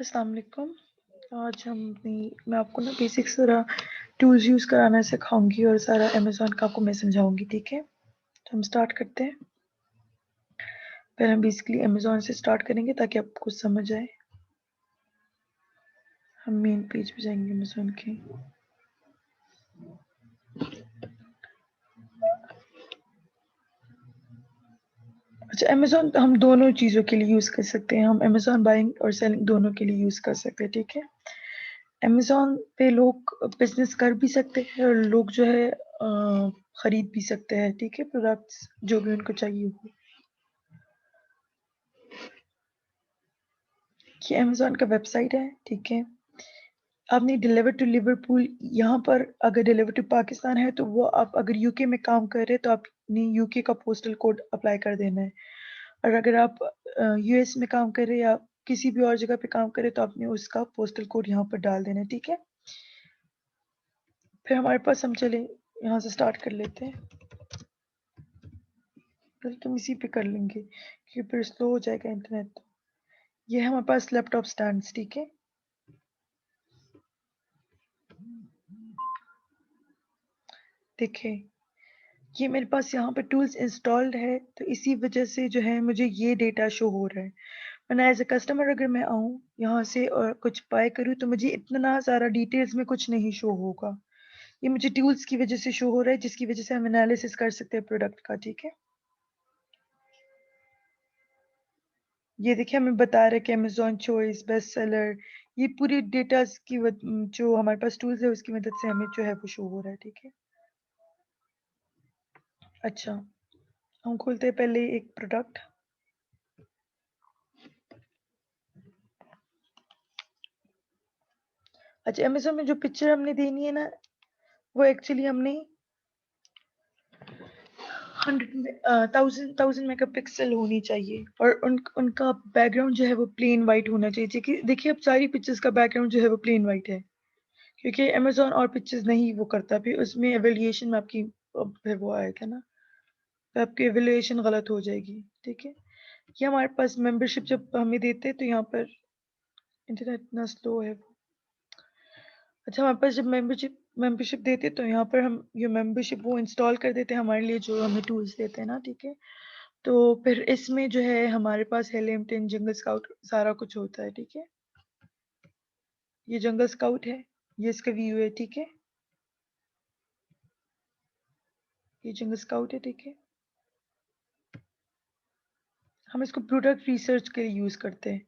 अस्सलाम वालेकुम। आज मैं आपको ना बेसिक्स ज़रा टूल्स यूज़ कराना सिखाऊंगी और सारा अमेज़न का आपको मैं समझाऊंगी, ठीक है? तो हम स्टार्ट करते हैं। पहले हम बेसिकली अमेज़न से स्टार्ट करेंगे ताकि आपको कुछ समझ आए। हम मेन पेज पे जाएंगे अमेज़न के। अच्छा, अमेज़न हम दोनों चीज़ों के लिए यूज़ कर सकते हैं। हम अमेज़न बाइंग और सेलिंग दोनों के लिए यूज़ कर सकते हैं, ठीक है? अमेज़न पे लोग बिज़नेस कर भी सकते हैं और लोग जो है खरीद भी सकते हैं, ठीक है? प्रोडक्ट्स जो भी उनको चाहिए हो। ये अमेज़न का वेबसाइट है, ठीक है? आपने डिलीवर टू लिवरपूल यहाँ पर अगर डिलीवर टू पाकिस्तान है तो वो आप अगर यूके में काम कर रहे हैं तो आपने यूके का पोस्टल कोड अप्लाई कर देना है। और अगर आप यूएस में काम कर रहे हैं या किसी भी और जगह पे काम कर रहे हैं तो आपने उसका पोस्टल कोड यहाँ पर डाल देना है, ठीक है? फिर हमारे पास हम चले यहाँ से स्टार्ट कर लेते हैं। बल्कि हम इसी पे कर लेंगे क्योंकि फिर स्लो हो जाएगा इंटरनेट। ये है हमारे पास लैपटॉप स्टैंड्स, ठीक है? देखिए, ये मेरे पास यहाँ पे टूल्स इंस्टॉल्ड है तो इसी वजह से जो है मुझे ये डेटा शो हो रहा है। वरना एज अ कस्टमर अगर मैं आऊँ यहाँ से और कुछ बाय करूँ तो मुझे इतना सारा डिटेल्स में कुछ नहीं शो होगा। ये मुझे टूल्स की वजह से शो हो रहा है जिसकी वजह से हम एनालिसिस कर सकते हैं प्रोडक्ट का, ठीक है? ये देखिए हमें बता रहा है कि अमेज़न चॉइस, बेस्ट सेलर, ये पूरी डेटास की जो हमारे पास टूल्स है उसकी मदद से हमें जो है वो शो हो रहा है, ठीक है? अच्छा, हम खोलते हैं पहले एक प्रोडक्ट। अच्छा, अमेज़न में जो पिक्चर हमने देनी है ना, वो एक्चुअली हमने 1000 मेगापिक्सल होनी चाहिए और उनका बैकग्राउंड जो है वो प्लेन वाइट होना चाहिए। देखिए अब सारी पिक्चर्स का बैकग्राउंड जो है वो प्लेन वाइट है क्योंकि अमेज़न और पिक्चर्स नहीं वो करता, फिर उसमें एवेल्युएशन में आपकी फिर वो आएगा ना, तो आपकी एवेल्युएशन गलत हो जाएगी, ठीक है? ये हमारे पास मेंबरशिप जब हमें देते हैं तो यहाँ पर इंटरनेट इतना स्लो है। अच्छा, हमारे पास जब मेंबरशिप देते हैं तो यहाँ पर हम ये मेंबरशिप वो इंस्टॉल कर देते हैं हमारे लिए जो हमें टूल्स देते हैं ना, ठीक है? तो फिर इसमें जो है हमारे पास हेलिंगटन, जंगल स्काउट सारा कुछ होता है, ठीक है? ये जंगल स्काउट है, ये इसका व्यू है, ठीक है? ये जंगल स्काउट है, ठीक है? हम इसको प्रोडक्ट रिसर्च के लिए यूज करते हैं।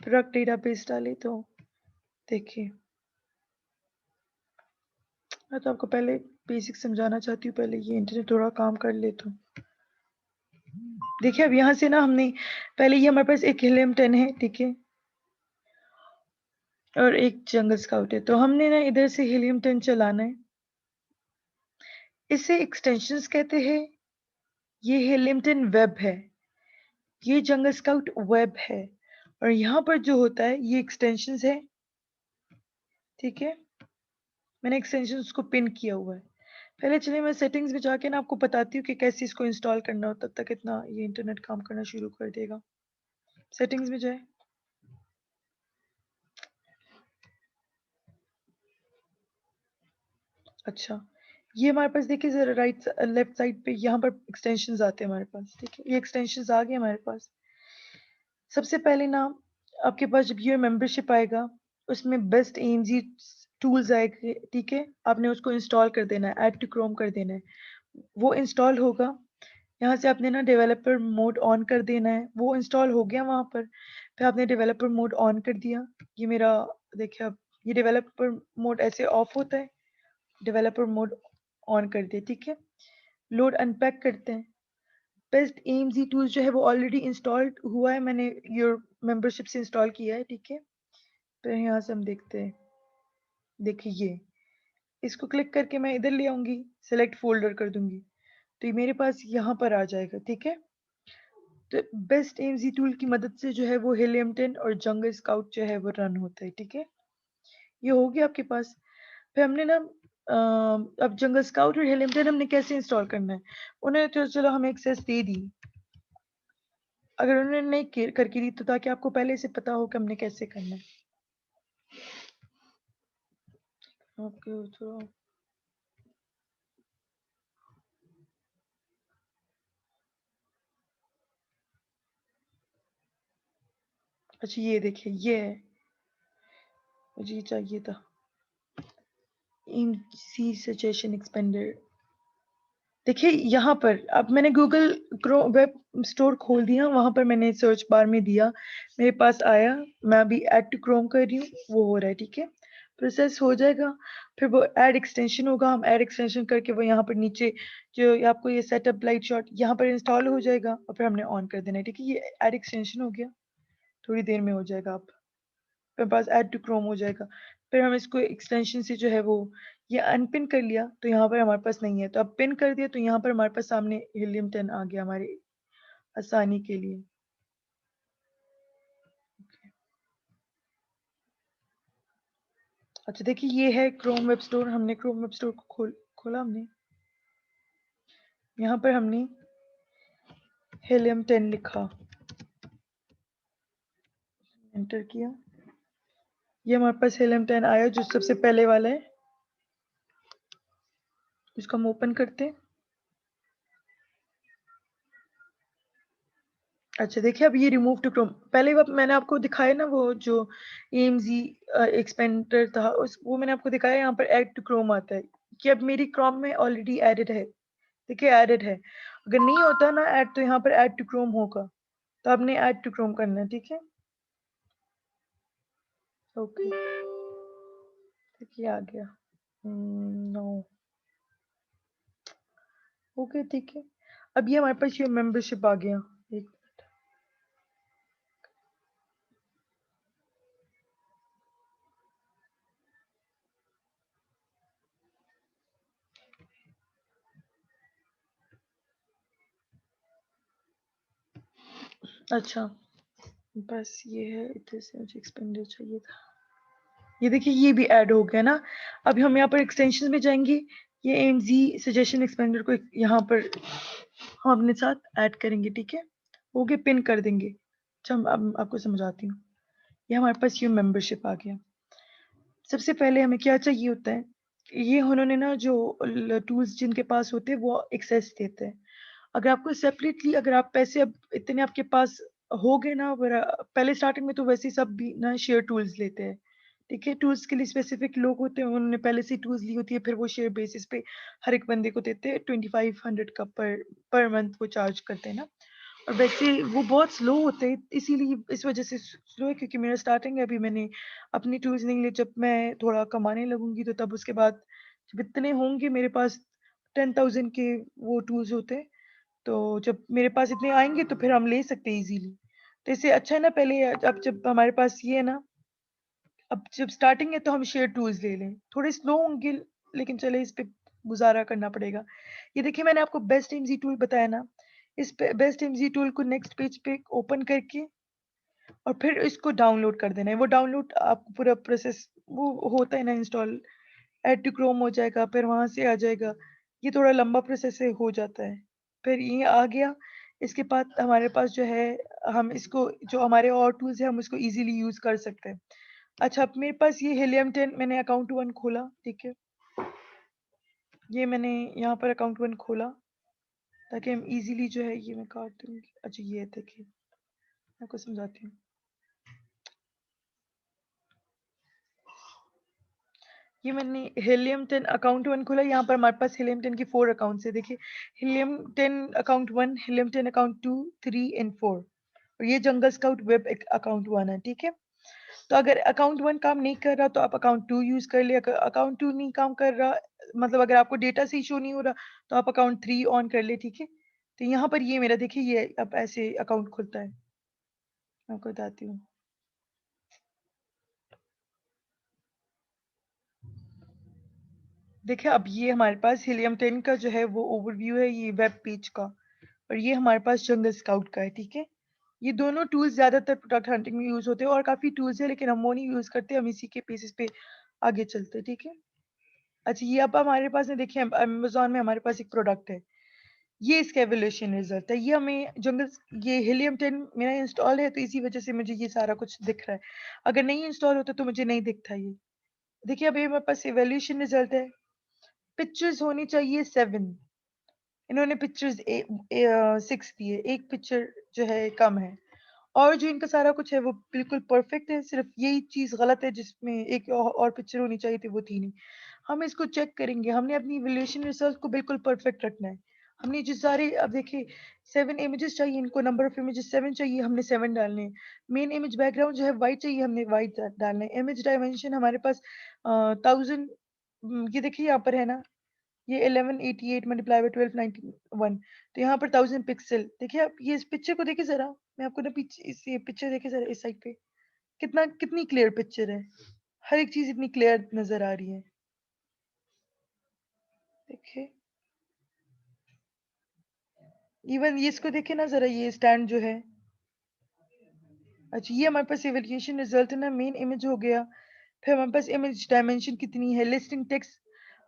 प्रोडक्ट डेटाबेस डाले तो देखिए, मैं तो आपको पहले बेसिक समझाना चाहती हूँ, पहले ये इंटरनेट थोड़ा काम कर ले तो। देखिए अब यहाँ से ना हमने पहले ये हमारे पास एक हेलिंगटन है, ठीक है? और एक जंगल स्काउट है, तो हमने ना इधर से हेलियम 10 चलाना है। इसे एक्सटेंशंस कहते हैं। ये हेलियम 10 वेब है, ये जंगल स्काउट वेब है और यहाँ पर जो होता है ये एक्सटेंशंस है, ठीक है? मैंने एक्सटेंशंस को पिन किया हुआ है। पहले चलिए मैं सेटिंग्स में जाके ना आपको बताती हूँ कि कैसे इसको इंस्टॉल करना हो, तब तक इतना ये इंटरनेट काम करना शुरू कर देगा। सेटिंग्स में जाए। अच्छा, ये हमारे पास देखिए जरा लेफ्ट साइड पे यहाँ पर एक्सटेंशंस आते हैं हमारे पास, ठीक है? ये एक्सटेंशंस आ गए हमारे पास। सबसे पहले ना आपके पास जब ये मेंबरशिप आएगा उसमें बेस्ट एएमजी टूल्स आएंगे, ठीक है? आपने उसको इंस्टॉल कर देना है, ऐड टू क्रोम कर देना है। वो इंस्टॉल होगा, यहाँ से आपने ना डेवलपर मोड ऑन कर देना है। वो इंस्टॉल हो गया वहाँ पर, फिर आपने डेवलपर मोड ऑन कर दिया। ये मेरा देखिए, अब ये डेवलपर मोड ऐसे ऑफ होता है, डेवलपर मोड ऑन कर दिया, ठीक है? लोड अनपैक करते हैं। बेस्ट एएमजी टूल्स जो है वो ऑलरेडी इंस्टॉल्ड हुआ है, मैंने योर मेंबरशिप से इंस्टॉल किया है, ठीक है? तो यहाँ से हम देखते हैं। देखिए ये, इसको क्लिक करके मैं इधर ले आऊंगी, सेलेक्ट फोल्डर कर दूंगी तो ये मेरे पास यहाँ पर आ जाएगा, ठीक है? तो बेस्ट एएमजी टूल की मदद से जो है वो हेलियम 10 और जंगल स्काउट जो है वो रन होता है, ठीक है? ये हो गया आपके पास। फिर हमने ना अब जंगल स्काउट और हेलियम 10 हमने कैसे इंस्टॉल करना है? उन्हें तो चलो हमें एक्सेस दे दी। अगर उन्होंने नहीं करके दी तो ताकि आपको पहले से पता हो कि हमने कैसे करना है। आपके थोड़ा अच्छा ये देखिए ये है, मुझे ये चाहिए था। इन सी सजेशन एक्सपेंडर देखिए यहाँ पर अब मैंने गूगल क्रोम वेब स्टोर खोल दिया, वहां पर मैंने सर्च बार में दिया, मेरे पास आया, मैं अभी ऐड टू क्रोम कर रही हूँ, वो हो रहा है, ठीक है, प्रोसेस हो जाएगा, फिर वो ऐड एक्सटेंशन होगा, हम ऐड एक्सटेंशन करके वो यहाँ पर नीचे जो आपको ये सेटअप लाइट शॉट यहाँ पर इंस्टॉल हो जाएगा और फिर हमने ऑन कर देना है, ठीक है, ये ऐड एक्सटेंशन हो गया, थोड़ी देर में हो जाएगा, आप मेरे पास ऐड टू क्रोम हो जाएगा, फिर हम इसको एक्सटेंशन से जो है वो ये अनपिन कर लिया तो यहाँ पर हमारे पास नहीं है, तो अब पिन कर दिया तो यहाँ पर हमारे पास सामने हीलियम 10 आ गया हमारे आसानी के लिए। अच्छा देखिए ये है क्रोम वेब स्टोर, हमने क्रोम वेब स्टोर को खोला हमने, यहाँ पर हमने हीलियम 10 लिखा, एंटर किया, ये हमारे पास हीलियम 10 आया जो सबसे पहले वाला है, इसको हम ओपन करते हैं। अच्छा देखिए अब ये रिमूव टू क्रोम, पहले मैंने आपको दिखाया ना वो जो एमजी एक्सपेंडर था उस वो मैंने आपको दिखाया, यहाँ पर ऐड टू क्रोम आता है कि अब मेरी क्रोम में ऑलरेडी एडेड है, देखिए एडेड है, अगर नहीं होता ना ऐड तो यहाँ पर ऐड टू क्रोम होगा, तो आपने ऐड टू क्रोम करना है, ठीक है, ओके देखिए आ गया, नो ओके ठीक है, अब ये हमारे पास ये मेंबरशिप आ गया, एक अच्छा बस ये है, इतने से मुझे एक्सपेंडर चाहिए था, ये देखिए ये भी ऐड हो गया ना, अब हम यहाँ पर एक्सटेंशन में जाएंगे, ये एमजी सजेशन एक्सपेंडर को यहाँ पर हम अपने साथ ऐड करेंगे, ठीक है, हो गए, पिन कर देंगे। अच्छा अब आपको समझाती हूँ, ये हमारे पास ये मेंबरशिप आ गया, सबसे पहले हमें क्या चाहिए होता है, ये उन्होंने ना जो टूल्स जिनके पास होते हैं वो एक्सेस देते हैं, अगर आपको सेपरेटली अगर आप पैसे अब इतने आपके पास हो गए ना, पहले स्टार्टिंग में तो वैसे ही सब भी ना शेयर टूल्स लेते हैं, ठीक है, टूल्स के लिए स्पेसिफिक लोग होते हैं, उन्होंने पहले से टूल्स ली होती है, फिर वो शेयर बेसिस पे हर एक बंदे को देते हैं, 2500 का पर मंथ वो चार्ज करते हैं ना, और वैसे वो बहुत स्लो होते हैं, इसीलिए इस वजह से स्लो है क्योंकि मेरा स्टार्टिंग है, अभी मैंने अपनी टूल्स नहीं लिए, जब मैं थोड़ा कमाने लगूंगी तो तब उसके बाद जब इतने होंगे मेरे पास 10,000 के वो टूल्स होते हैं, तो जब मेरे पास इतने आएंगे तो फिर हम ले सकते हैं इजीली, तो इससे अच्छा है ना पहले, अब जब हमारे पास ये है ना, अब जब स्टार्टिंग है तो हम शेयर टूल्स ले लें, थोड़े स्लो होंगे लेकिन चले इस पे गुजारा करना पड़ेगा। ये देखिए मैंने आपको बेस्ट एमजी टूल बताया ना, इस पे बेस्ट एमजी टूल को नेक्स्ट पेज पे ओपन करके और फिर इसको डाउनलोड कर देना है, वो डाउनलोड आपको पूरा प्रोसेस वो होता है ना इंस्टॉल, ऐड टू क्रोम हो जाएगा, फिर वहां से आ जाएगा, ये थोड़ा लंबा प्रोसेस है, हो जाता है, फिर ये आ गया, इसके बाद हमारे पास जो है हम इसको जो हमारे और टूल्स है हम इसको इजीली यूज कर सकते हैं। अच्छा अब मेरे पास ये हीलियम 10 मैंने अकाउंट 1 खोला, ठीक है, ये मैंने यहाँ पर अकाउंट 1 खोला ताकि हम इजीली जो है ये मैं काट दूंगी, अच्छा ये देखिए मैं आपको समझाती हूँ, ये मैंने हीलियम 10 अकाउंट 1 खोला, यहाँ पर हमारे पास हीलियम 10 की 4 अकाउंट्स है, देखिए helium 10 account 1, helium 10 account 2, 3 and 4, और ये जंगल स्काउट वेब अकाउंट 1 है, ठीक है, तो अगर अकाउंट 1 काम नहीं कर रहा तो आप अकाउंट 2 यूज कर लिया, अगर अकाउंट 2 नहीं काम कर रहा, मतलब अगर आपको डेटा से शो नहीं हो रहा तो आप अकाउंट 3 ऑन कर ले, ठीक है, तो यहाँ पर ये मेरा देखिए ये अब ऐसे अकाउंट खुलता है, मैं आपको बताती हूँ, देखिए अब ये हमारे पास हीलियम 10 का जो है वो ओवरव्यू है ये वेब पेज का, और ये हमारे पास जंगल स्काउट का है, ठीक है, ये दोनों टूल्स ज्यादातर प्रोडक्ट हंटिंग में यूज होते हैं, और काफी टूल्स है लेकिन हम वो नहीं यूज करते, हम इसी के बेसिस पे आगे चलते हैं, ठीक है। अच्छा ये अब हमारे पास है, देखिए अमेजोन में हमारे पास एक प्रोडक्ट है, ये इसका एवोल्यूशन रिजल्ट है। ये हमें जंगल ये हीलियम 10 मेरा इंस्टॉल है तो इसी वजह से मुझे ये सारा कुछ दिख रहा है। अगर नहीं इंस्टॉल होता तो मुझे नहीं दिखता ये। देखिए अभी मेरे पास एवोल्यूशन रिजल्ट है। पिक्चर्स होनी चाहिए 7, इन्होंने पिक्चर्स 6 दिए, एक पिक्चर जो है कम है। और जो इनका सारा कुछ है वो बिल्कुल परफेक्ट है, सिर्फ यही चीज गलत है जिसमें एक और पिक्चर होनी चाहिए थी, वो थी नहीं। हम इसको चेक करेंगे, हमने अपनी इवैल्यूएशन रिसर्च को बिल्कुल परफेक्ट रखना है। हमने जो सारे अब देखिए 7 इमेजेस चाहिए इनको, नंबर ऑफ इमेजेस 7 चाहिए, हमने 7 डालने हैं। मेन इमेज बैकग्राउंड जो है वाइट चाहिए, हमने वाइट डालना है। इमेज डायमेंशन हमारे पास 1000, ये देखिए यहाँ पर है ना, ये 1188 मल्टीप्लाई बाय 1291, तो यहाँ पर 1000 पिक्सल। देखिए आप ये इस पिक्चर को देखिए जरा, मैं आपको ना पीछे इस ये पिक्चर देखिए जरा इस साइड पे, कितनी क्लियर पिक्चर है, हर एक चीज इतनी क्लियर नजर आ रही है। देखिए इवन ये इसको देखिए ना जरा, ये स्टैंड जो है। अच्छा ये हमारे पास एवेल्यूएशन रिजल्ट है ना, मेन इमेज हो गया। फिर हमारे पास इमेज डायमेंशन कितनी है, लिस्टिंग टेक्स्ट,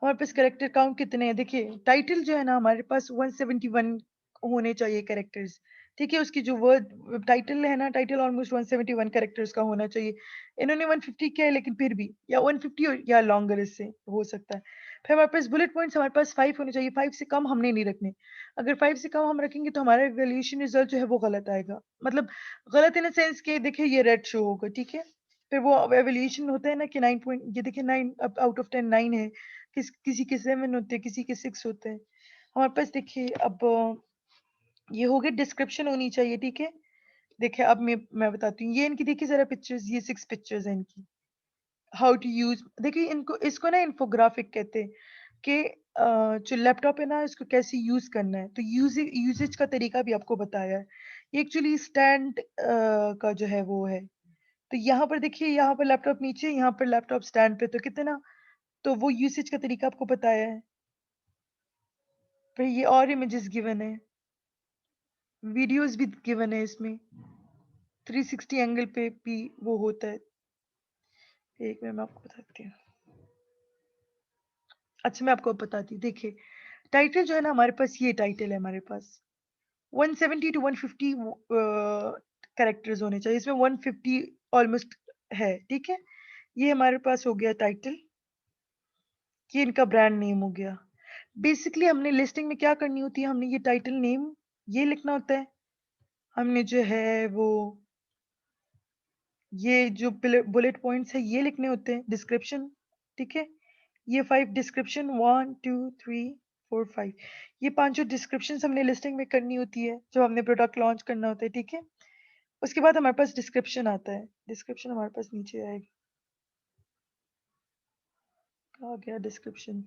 हमारे पास कैरेक्टर काउंट कितने हैं। देखिए टाइटल जो है ना हमारे पास 171 होने चाहिए कैरेक्टर्स। ठीक है, उसकी जो वर्ड टाइटल है ना, टाइटल ऑलमोस्ट 171 कैरेक्टर्स का होना चाहिए। इन्होंने 150 किया है लेकिन फिर भी, या 150 या लॉन्गर इससे हो सकता है। फिर हमारे पास बुलेट पॉइंट्स हमारे पास 5 होने चाहिए, 5 से कम हमने नहीं रखने। अगर 5 से कम हम रखेंगे तो हमारा वैल्यूएशन रिजल्ट जो है वो गलत आएगा। मतलब गलत इन सेंस कि देखिए ये रेड शो होगा, ठीक है। फिर वो एवोल्यूशन होता है ना कि 9 पॉइंट, ये देखिए 9 अब आउट ऑफ 10 9 है, किसी के 7 होते हैं, किसी के 6 होते हैं। हमारे पास देखिए अब ये हो गया, डिस्क्रिप्शन होनी चाहिए, ठीक है। देखिए अब मैं बताती हूँ, ये इनकी देखिए जरा पिक्चर्स, ये 6 पिक्चर्स हैं इनकी। हाउ टू यूज, देखिए इनको इसको ना इन्फोग्राफिक कहते हैं कि जो लैपटॉप है ना इसको कैसे यूज करना है, तो यूजेज का तरीका भी आपको बताया है। ये एक्चुअली स्टैंड का जो है वो है। तो यहाँ पर देखिए, यहाँ पर लैपटॉप नीचे, यहाँ पर लैपटॉप स्टैंड पे, तो कितना, तो वो यूसेज का तरीका आपको बताया है। फिर ये और इमेजेस गिवन है, वीडियोस भी गिवन है इसमें, 360 एंगल पे भी वो होता है। एक मिनट मैं आपको बताती हूँ। अच्छा मैं आपको बताती हूँ, देखिए टाइटल जो है ना हमारे पास, ये टाइटल है हमारे पास 170 टू 150 कैरेक्टर्स होने चाहिए, इसमें 150 ऑलमोस्ट है, ठीक है। ये हमारे पास हो गया टाइटल, ये इनका ब्रांड नेम हो गया। बेसिकली हमने लिस्टिंग में क्या करनी होती है, हमने ये टाइटल नेम ये लिखना होता है, हमने जो है वो ये जो बुलेट पॉइंट्स है ये लिखने होते हैं, डिस्क्रिप्शन, ठीक है। ये 5 डिस्क्रिप्शन, 1 2 3 4 5, ये पांचों डिस्क्रिप्शन हमने लिस्टिंग में करनी होती है जब हमने प्रोडक्ट लॉन्च करना होता है, ठीक है। उसके बाद हमारे पास डिस्क्रिप्शन आता है, डिस्क्रिप्शन हमारे पास नीचे आएगा, कहाँ गया डिस्क्रिप्शन।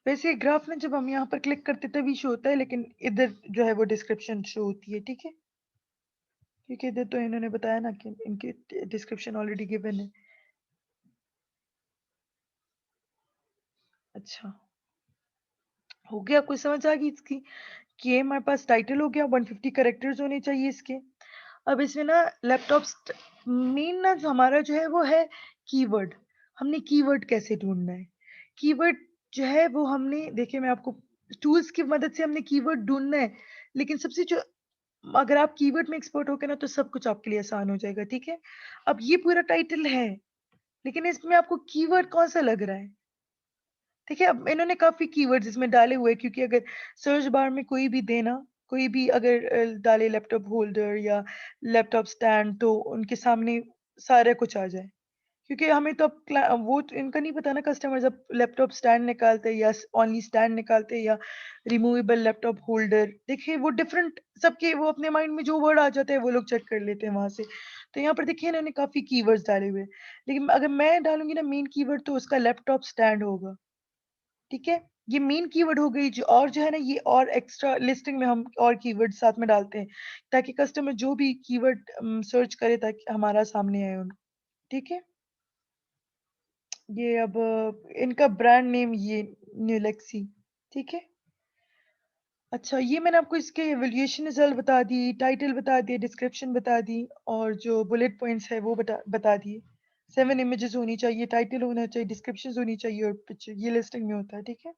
वैसे ग्राफ में जब हम यहाँ पर क्लिक करते तभी शो होता है, लेकिन इधर जो है वो डिस्क्रिप्शन शो होती है, ठीक है। क्योंकि इधर तो इन्होंने बताया ना कि इनकी डिस्क्रिप्शन ऑलरेडी गिवन है। अच्छा हो गया, आपको समझ आ गई इसकी कि ये हमारे पास टाइटल हो गया, 150 कैरेक्टर्स होने चाहिए इसके। अब इसमें ना लैपटॉप मेन ना हमारा जो है वो है कीवर्ड। हमने कीवर्ड कैसे ढूंढना है, कीवर्ड जो है वो हमने, देखिए मैं आपको टूल्स की मदद से हमने कीवर्ड ढूंढना है। लेकिन सबसे जो, अगर आप कीवर्ड में एक्सपर्ट हो गए ना तो सब कुछ आपके लिए आसान हो जाएगा, ठीक है। अब ये पूरा टाइटल है, लेकिन इसमें आपको कीवर्ड कौन सा लग रहा है। देखिए अब इन्होंने काफी कीवर्ड्स इसमें डाले हुए हैं, क्योंकि अगर सर्च बार में कोई भी देना, कोई भी अगर डाले लैपटॉप होल्डर या लैपटॉप स्टैंड, तो उनके सामने सारा कुछ आ जाए। क्योंकि हमें तो अब वो तो इनका नहीं पता ना, कस्टमर जब लैपटॉप स्टैंड निकालते हैं या ओनली स्टैंड निकालते हैं या रिमूवेबल लैपटॉप होल्डर, देखिए वो डिफरेंट सबके, वो अपने माइंड में जो वर्ड आ जाते हैं वो लोग चेक कर लेते हैं वहां से। तो यहाँ पर देखिए इन्होंने काफी कीवर्ड्स डाले हुए हैं। लेकिन अगर मैं डालूंगी ना मेन कीवर्ड, तो उसका लैपटॉप स्टैंड होगा, ठीक है। ये मेन कीवर्ड हो गई, जो और जो है ना ये और एक्स्ट्रा लिस्टिंग में हम और कीवर्ड साथ में डालते हैं, ताकि कस्टमर जो भी कीवर्ड सर्च करे ताकि हमारा सामने आए उनको, ठीक है। ये अब इनका ब्रांड नेम ये न्यूलेक्सी, ठीक है? अच्छा, ये मैंने आपको इसके एवैल्यूएशन रिजल्ट बता दी, टाइटल बता दिए, डिस्क्रिप्शन बता दी और जो बुलेट पॉइंट्स है वो बता दिए। 7 इमेजेस होनी चाहिए, टाइटल होना चाहिए, डिस्क्रिप्शंस होनी चाहिए और पिक्चर, ये लिस्टिंग में होता है, ठीक है?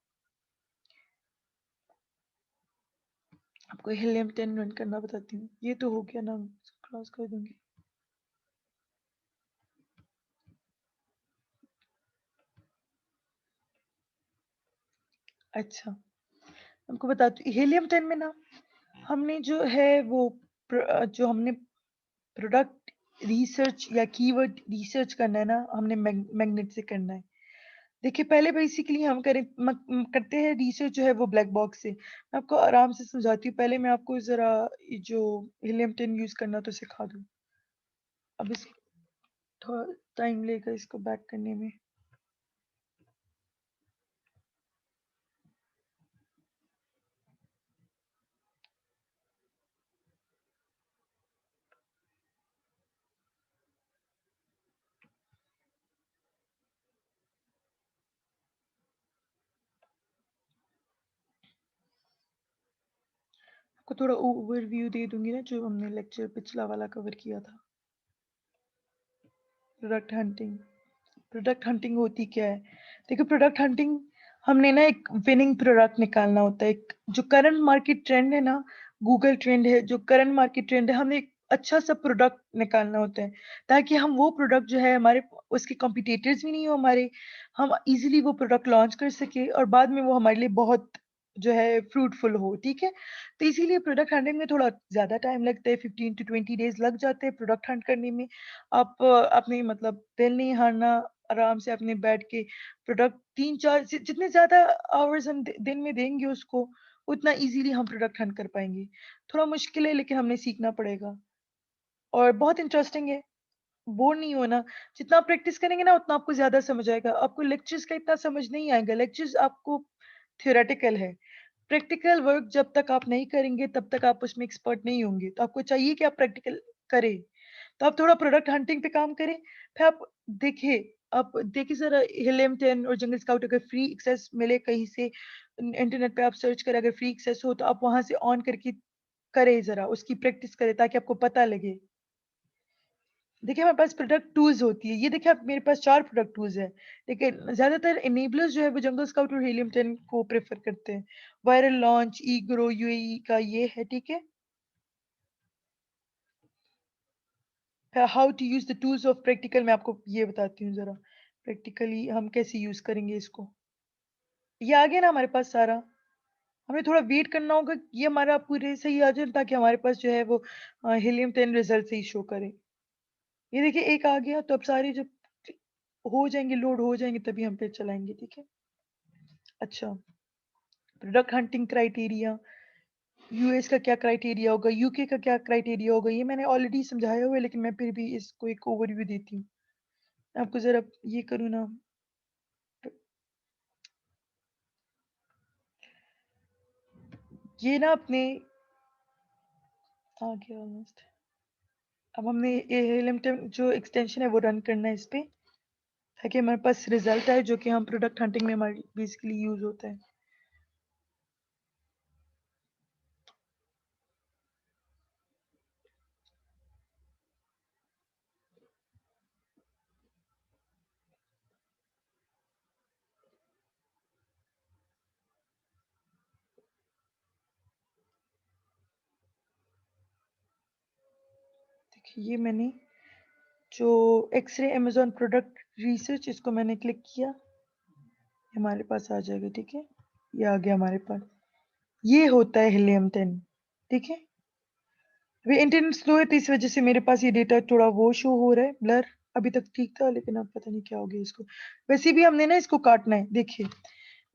आपको हीलियम 10 रन करना बताती हूँ। ये तो हो गया ना, क्रॉस कर दूंगी। अच्छा, हमको बताती हूँ हीलियम 10 में ना हमने जो है वो जो हमने प्रोडक्ट रिसर्च या कीवर्ड रिसर्च करना है ना, हमने मैग्नेट से करना है। देखिए पहले बेसिकली हम करते हैं रिसर्च जो है वो ब्लैक बॉक्स से। मैं आपको आराम से समझाती हूँ। पहले मैं आपको जरा ये जो हीलियम 10 यूज करना तो सिखा दूँ। अब इस थोड़ा टाइम लेगा इसको बैक करने में। आपको थोड़ा ओवरव्यू दे दूंगी ना, जो हमने लेक्चर पिछला वाला कवर किया था। Product hunting. प्रोडक्ट हंटिंग होती क्या है? देखो प्रोडक्ट हंटिंग, हमने ना एक विनिंग प्रोडक्ट निकालना होता है। एक जो करंट मार्केट ट्रेंड है ना, गूगल ट्रेंड है, जो करंट मार्केट ट्रेंड है, हमें एक अच्छा सा प्रोडक्ट निकालना होता है ताकि हम वो प्रोडक्ट जो है हमारे उसके कॉम्पिटिटर्स भी नहीं हो हमारे, हम इजीली वो प्रोडक्ट लॉन्च कर सके और बाद में वो हमारे लिए बहुत जो है फ्रूटफुल हो, ठीक है? तो इसीलिए प्रोडक्ट हंटिंग में थोड़ा ज्यादा टाइम लगता है, 15 to 20 डेज लग जाते हैं प्रोडक्ट हंट करने में। आप अपनी मतलब दिल नहीं हारना, आराम से अपने बैठ के प्रोडक्ट 3-4 जितने ज़्यादा आवर्स हम दिन में देंगे उसको, उतना इजीली हम प्रोडक्ट हंट कर पाएंगे। थोड़ा मुश्किल है लेकिन हमने सीखना पड़ेगा और बहुत इंटरेस्टिंग है। बोर नहीं होना, जितना आप प्रैक्टिस करेंगे ना उतना आपको ज़्यादा समझ आएगा। आपको लेक्चर्स का इतना समझ नहीं आएगा, लेक्चर्स आपको थियोरेटिकल है। प्रैक्टिकल वर्क जब तक आप नहीं करेंगे तब तक आप उसमें एक्सपर्ट नहीं होंगे। तो आपको चाहिए कि आप प्रैक्टिकल करें। तो आप थोड़ा प्रोडक्ट हंटिंग पे काम करें। फिर आप देखिए ज़रा हिलियम 10 और जंगल स्काउट अगर फ्री एक्सेस मिले कहीं से, इंटरनेट पे आप सर्च करें अगर फ्री एक्सेस हो तो आप वहाँ से ऑन करके करें ज़रा, उसकी प्रैक्टिस करें ताकि आपको पता लगे। देखिए हमारे पास प्रोडक्ट टूल्स होती है। ये देखिए आप मेरे पास 4 प्रोडक्ट टूल्स हैं। लेकिन ज़्यादातर इनेबलर्स जो है वो जंगल स्काउट और हीलियम 10 को प्रेफ़र करते हैं। वायरल लॉन्च, ई-ग्रो, यूएई का ये है, ठीक है? How to use the tools of practical मैं आपको ये बताती हूँ ज़रा। प्रैक्टिकली हम कैसे यूज़ करेंगे इसको। ये आ गया ना हमारे पास सारा। हमें थोड़ा वेट करना होगा कि ये हमारा पूरे सही आ जाए ताकि हमारे पास जो है वो हीलियम 10 रिज़ल्ट सही शो करे। ये देखिए एक आ गया तो अब सारे जब हो जाएँगे, लोड हो जाएँगे तभी हम फिर चलाएँगे, ठीक है? अच्छा, प्रोडक्ट हंटिंग क्राइटेरिया, यूएस का क्या क्राइटेरिया होगा, यूके का क्या क्राइटेरिया होगा, ये मैंने ऑलरेडी समझाया हुआ है लेकिन मैं फिर भी इसको एक ओवरव्यू देती हूँ। आपको ज़रा ये करूँ ना, ये ना अपने आ गया ऑलमोस्ट। अब हमने ये लिमिटेड जो एक्सटेंशन है वो रन करना है इस पे ताकि हमारे पास रिजल्ट आए जो कि हम प्रोडक्ट हंटिंग में हमारी बेसिकली यूज होता है। देखिए ये मैंने जो एक्सरे अमेजोन प्रोडक्ट रिसर्च इसको मैंने क्लिक किया, हमारे पास आ जाएगा, ठीक है? ये आ गया हमारे पास। ये होता है हीलियम 10, ठीक है? अभी इंटरनेट स्लो है तो इस वजह से मेरे पास ये डेटा थोड़ा वो शो हो रहा है ब्लर। अभी तक ठीक था लेकिन अब पता नहीं क्या हो गया इसको। वैसे भी हमने ना इसको काटना है। देखिए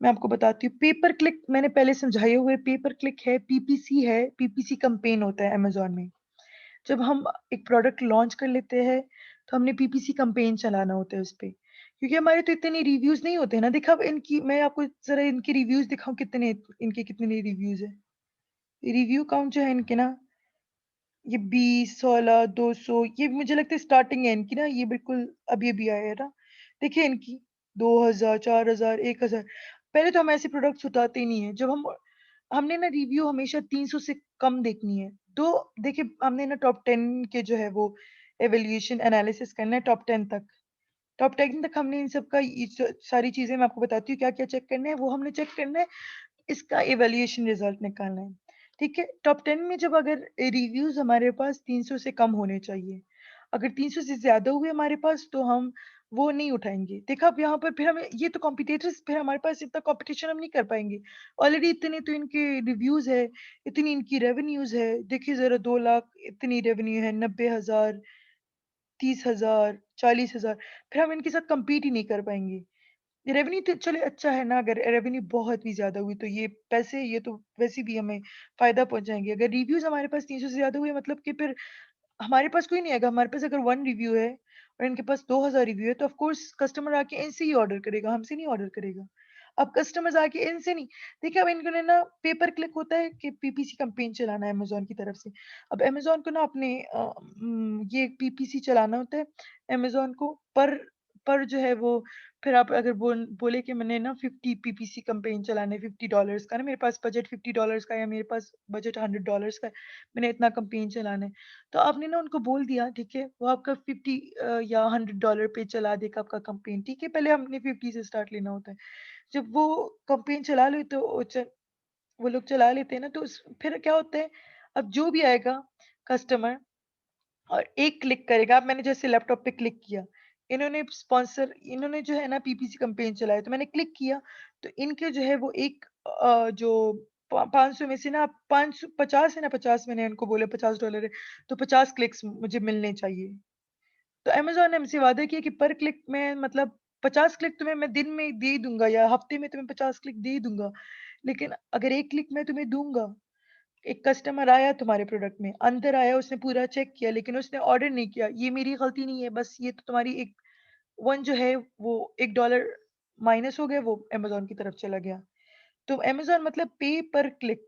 मैं आपको बताती हूँ, पेपर क्लिक मैंने पहले समझाए हुए, पेपर क्लिक है, पीपीसी है, पीपीसी कैंपेन होता है अमेजोन में। जब हम एक प्रोडक्ट लॉन्च कर लेते हैं तो हमने पीपीसी कैंपेन चलाना होता है उस पे, क्योंकि हमारे तो इतने रिव्यूज नहीं होते हैं ना। देखा अब इनकी मैं आपको जरा इनके रिव्यूज दिखाऊं, कितने इनके कितने रिव्यूज है। रिव्यू काउंट जो है इनके ना, ये 20, 16, 200, ये मुझे लगता है स्टार्टिंग है इनकी ना, ये बिल्कुल अभी अभी आया है ना। देखिए इनकी 2000, 4000, 1000। पहले तो हम ऐसे प्रोडक्ट्स उठाते ही नहीं है। जब हमने ना रिव्यू हमेशा 300 से कम देखनी है। तो देखिए हमने ना टॉप 10 के जो है वो एवैल्यूएशन एनालिसिस करना है टॉप 10 तक। टॉप 10 तक हमने इन सब का ये सारी चीज़ें मैं आपको बताती हूँ क्या-क्या चेक करना है, वो हमने चेक करना है, इसका इवैल्यूएशन रिजल्ट निकालना है। ठीक है? टॉप 10 में जब अगर रिव्यूज़ हमारे पास 300 से कम होने चाहिए। अगर 300 से ज़्यादा हुए हमारे पास तो हम वो नहीं उठाएँगे। देखा अब यहाँ पर फिर हमें ये तो कॉम्पिटिटर्स फिर हमारे पास इतना कॉम्पिटिशन हम नहीं कर पाएँगे। ऑलरेडी इतने तो इनके रिव्यूज़ है, इतनी इनकी रेवेन्यूज़ है। देखिए ज़रा 2 लाख इतनी रेवेन्यू है, 90,000, 30,000, 40,000 फिर हम इनके साथ कम्पीट ही नहीं कर पाएँगे। रेवेन्यू तो चलिए अच्छा है ना, अगर रेवेन्यू बहुत भी ज़्यादा हुई तो ये पैसे ये तो वैसे भी हमें फ़ायदा पहुँचाएँगे। अगर रिव्यूज़ हमारे पास 300 से ज़्यादा हुए मतलब कि फिर हमारे पास कोई नहीं आएगा। हमारे पास अगर 1 रिव्यू है और इनके पास 2000 रिव्यू है तो ऑफ़ कोर्स कस्टमर आके इनसे ही ऑर्डर करेगा, हमसे नहीं ऑर्डर करेगा। अब कस्टमर्स आके इनसे नहीं देखिए अब इनको ना पेपर क्लिक होता है कि पीपीसी कैंपेन चलाना है अमेज़न की तरफ से। अब अमेज़न को ना अपने ये पीपीसी चलाना होता है अमेज़न को पर जो है वो फिर आप अगर बोले कि मैंने ना 50 पीपीसी कैंपेन चलाने $50 का ना मेरे पास बजट $50 का है या मेरे पास बजट $100 का है, मैंने इतना कैंपेन चलाना है। तो आपने ना उनको बोल दिया ठीक है, वो आपका 50 या $100 पे चला देगा आपका कैंपेन ठीक है, पहले हमने 50 से स्टार्ट लेना होता है। जब वो कैंपेन चला लो तो वो लोग चला लेते हैं ना तो फिर क्या होता है, अब जो भी आएगा कस्टमर और एक क्लिक करेगा। अब मैंने जैसे लैपटॉप पे क्लिक किया, इन्होंने जो है ना पीपीसी कैंपेन चलाया तो मैंने क्लिक किया, तो इनके जो है वो एक जो 500 में से ना 500 50 है ना 50 मैंने इनको बोला $50 है, तो 50 क्लिक्स मुझे मिलने चाहिए। तो अमेज़न ने हमसे वादा किया कि पर क्लिक में मतलब 50 क्लिक तुम्हें मैं दिन में दे ही दूँगा या हफ्ते में तुम्हें 50 क्लिक दे ही दूँगा। लेकिन अगर 1 क्लिक मैं तुम्हें दूँगा, एक कस्टमर आया तुम्हारे प्रोडक्ट में, अंदर आया उसने पूरा चेक किया लेकिन उसने ऑर्डर नहीं किया, ये मेरी गलती नहीं है, बस ये तो तुम्हारी एक 1 जो है वो $1 माइनस हो गया, वो अमेज़न की तरफ चला गया। तो अमेज़न मतलब पे पर क्लिक,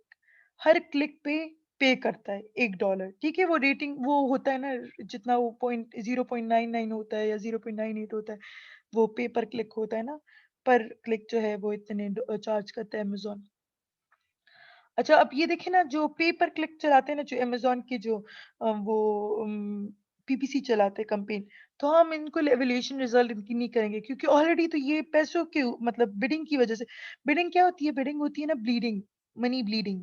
हर क्लिक पे पे करता है $1 ठीक है? वो रेटिंग वो होता है ना जितना वो पॉइंट 0.99 होता है या 0.98 होता है, वो पे पर क्लिक होता है ना, पर क्लिक जो है वो इतने चार्ज करता है अमेज़न। अच्छा, अब ये देखिए ना जो पे पर क्लिक चलाते हैं ना जो अमेज़न के जो वो पीपीसी चलाते हैं कैंपेन, तो हम इनको एवैल्यूएशन रिज़ल्ट इनकी नहीं करेंगे क्योंकि ऑलरेडी तो ये पैसों के मतलब बिडिंग की वज़ह से बिडिंग क्या होती है? बिडिंग होती है ना ब्लीडिंग, मनी ब्लीडिंग।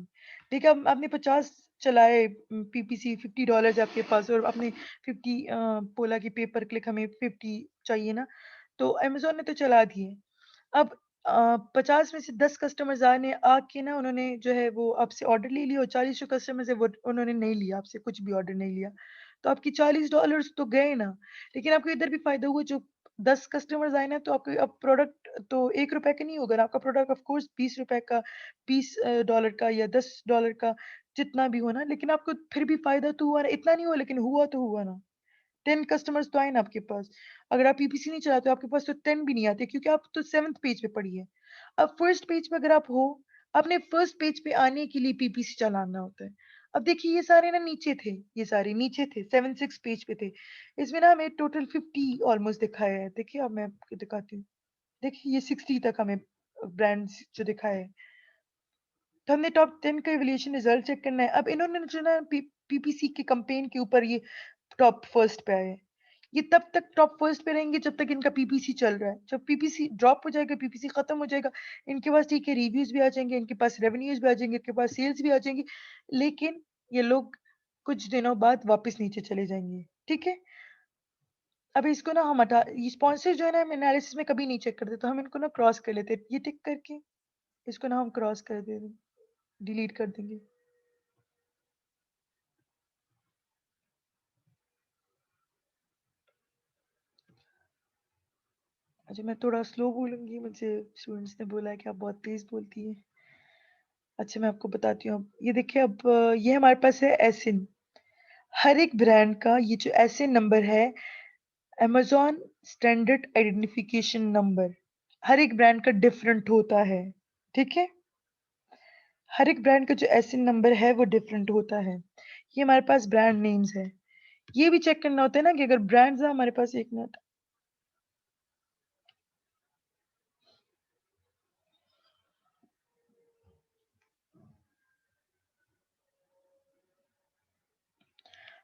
देखिए अब आपने 50 चलाए पीपीसी $50 आपके पास और आपने 50 बोला कि पे पर क्लिक हमें 50 चाहिए ना, तो अमेज़न ने तो चला दिए। अब 50 में से 10 कस्टमर्स आके ना उन्होंने जो है वो आपसे ऑर्डर ले लिया और 40 जो कस्टमर्स है वो उन्होंने नहीं लिया आपसे कुछ भी ऑर्डर नहीं लिया। तो आपकी $40 तो गए ना, लेकिन आपको इधर भी फ़ायदा हुआ जो 10 कस्टमर्स आए ना तो आपको अब प्रोडक्ट तो ₹1 का नहीं होगा ना, आपका प्रोडक्ट ऑफ कोर्स ₹20 का, 20 डॉलर का या $10 का जितना भी हो ना, लेकिन आपको फिर भी फ़ायदा तो हुआ ना, इतना नहीं हुआ लेकिन हुआ तो हुआ ना। 10 कस्टमर्स तो आए ना आपके पास। अगर आप पीपीसी नहीं चलाते हो, आपके पास तो 10 भी नहीं आते क्योंकि आप तो 7th पेज पे पढ़िए। अब फर्स्ट पेज पे अगर आप हो, आपने फर्स्ट पेज पे आने के लिए पीपीसी चलाना होता है। अब देखिए ये सारे ना नीचे थे, ये सारे नीचे थे, 7-6 पेज पे थे। इसमें ना हमें टोटल 50 ऑलमोस्ट दिखाया है। देखिए अब मैं आपको दिखाती हूँ। देखिए ये 60 तक हमें ब्रांड्स जो दिखाए हैं। तो हमने टॉप 10 का इवैल्यूएशन रिजल्ट चेक करना है। अब इन्होंने जो ना पीपीसी के कैंपेन के ऊपर ये टॉप फर्स्ट पे आए हैं। ये तब तक टॉप फर्स्ट पे रहेंगे जब तक इनका पीपीसी चल रहा है। जब पीपीसी ड्रॉप हो जाएगा, पीपीसी खत्म हो जाएगा, इनके पास ठीक है रिव्यूज़ भी आ जाएँगे, इनके पास रेवेन्यूज़ भी आ जाएँगे, इनके पास सेल्स भी आ जाएँगी, लेकिन ये लोग कुछ दिनों बाद वापस नीचे चले जाएँगे। ठीक है? अब इसको ना हम हटा ये स्पॉन्सर जो है ना हम एनालिसिस में कभी नहीं चेक करते, तो हम इनको ना क्रॉस कर लेते हैं। ये टिक करके इसको ना हम क्रॉस कर देंगे, डिलीट कर देंगे। अच्छा, मैं थोड़ा स्लो बोलूँगी, मुझे स्टूडेंट्स ने बोला है कि आप बहुत तेज़ बोलती हैं। अच्छा, मैं आपको बताती हूँ अब। ये देखिए अब ये हमारे पास है एसिन। हर एक ब्रांड का ये जो एसिन नंबर है, अमेज़न स्टैंडर्ड आइडेंटिफिकेशन नंबर, हर एक ब्रांड का डिफरेंट होता है, ठीक है? हर एक ब्रांड का जो एसिन नंबर है, वो डिफरेंट होता है। ये हमारे पास ब्रांड नेम्स हैं। ये भी चेक करना होता है ना कि अगर ब्रांड्स हैं हमारे पास 1 मिनट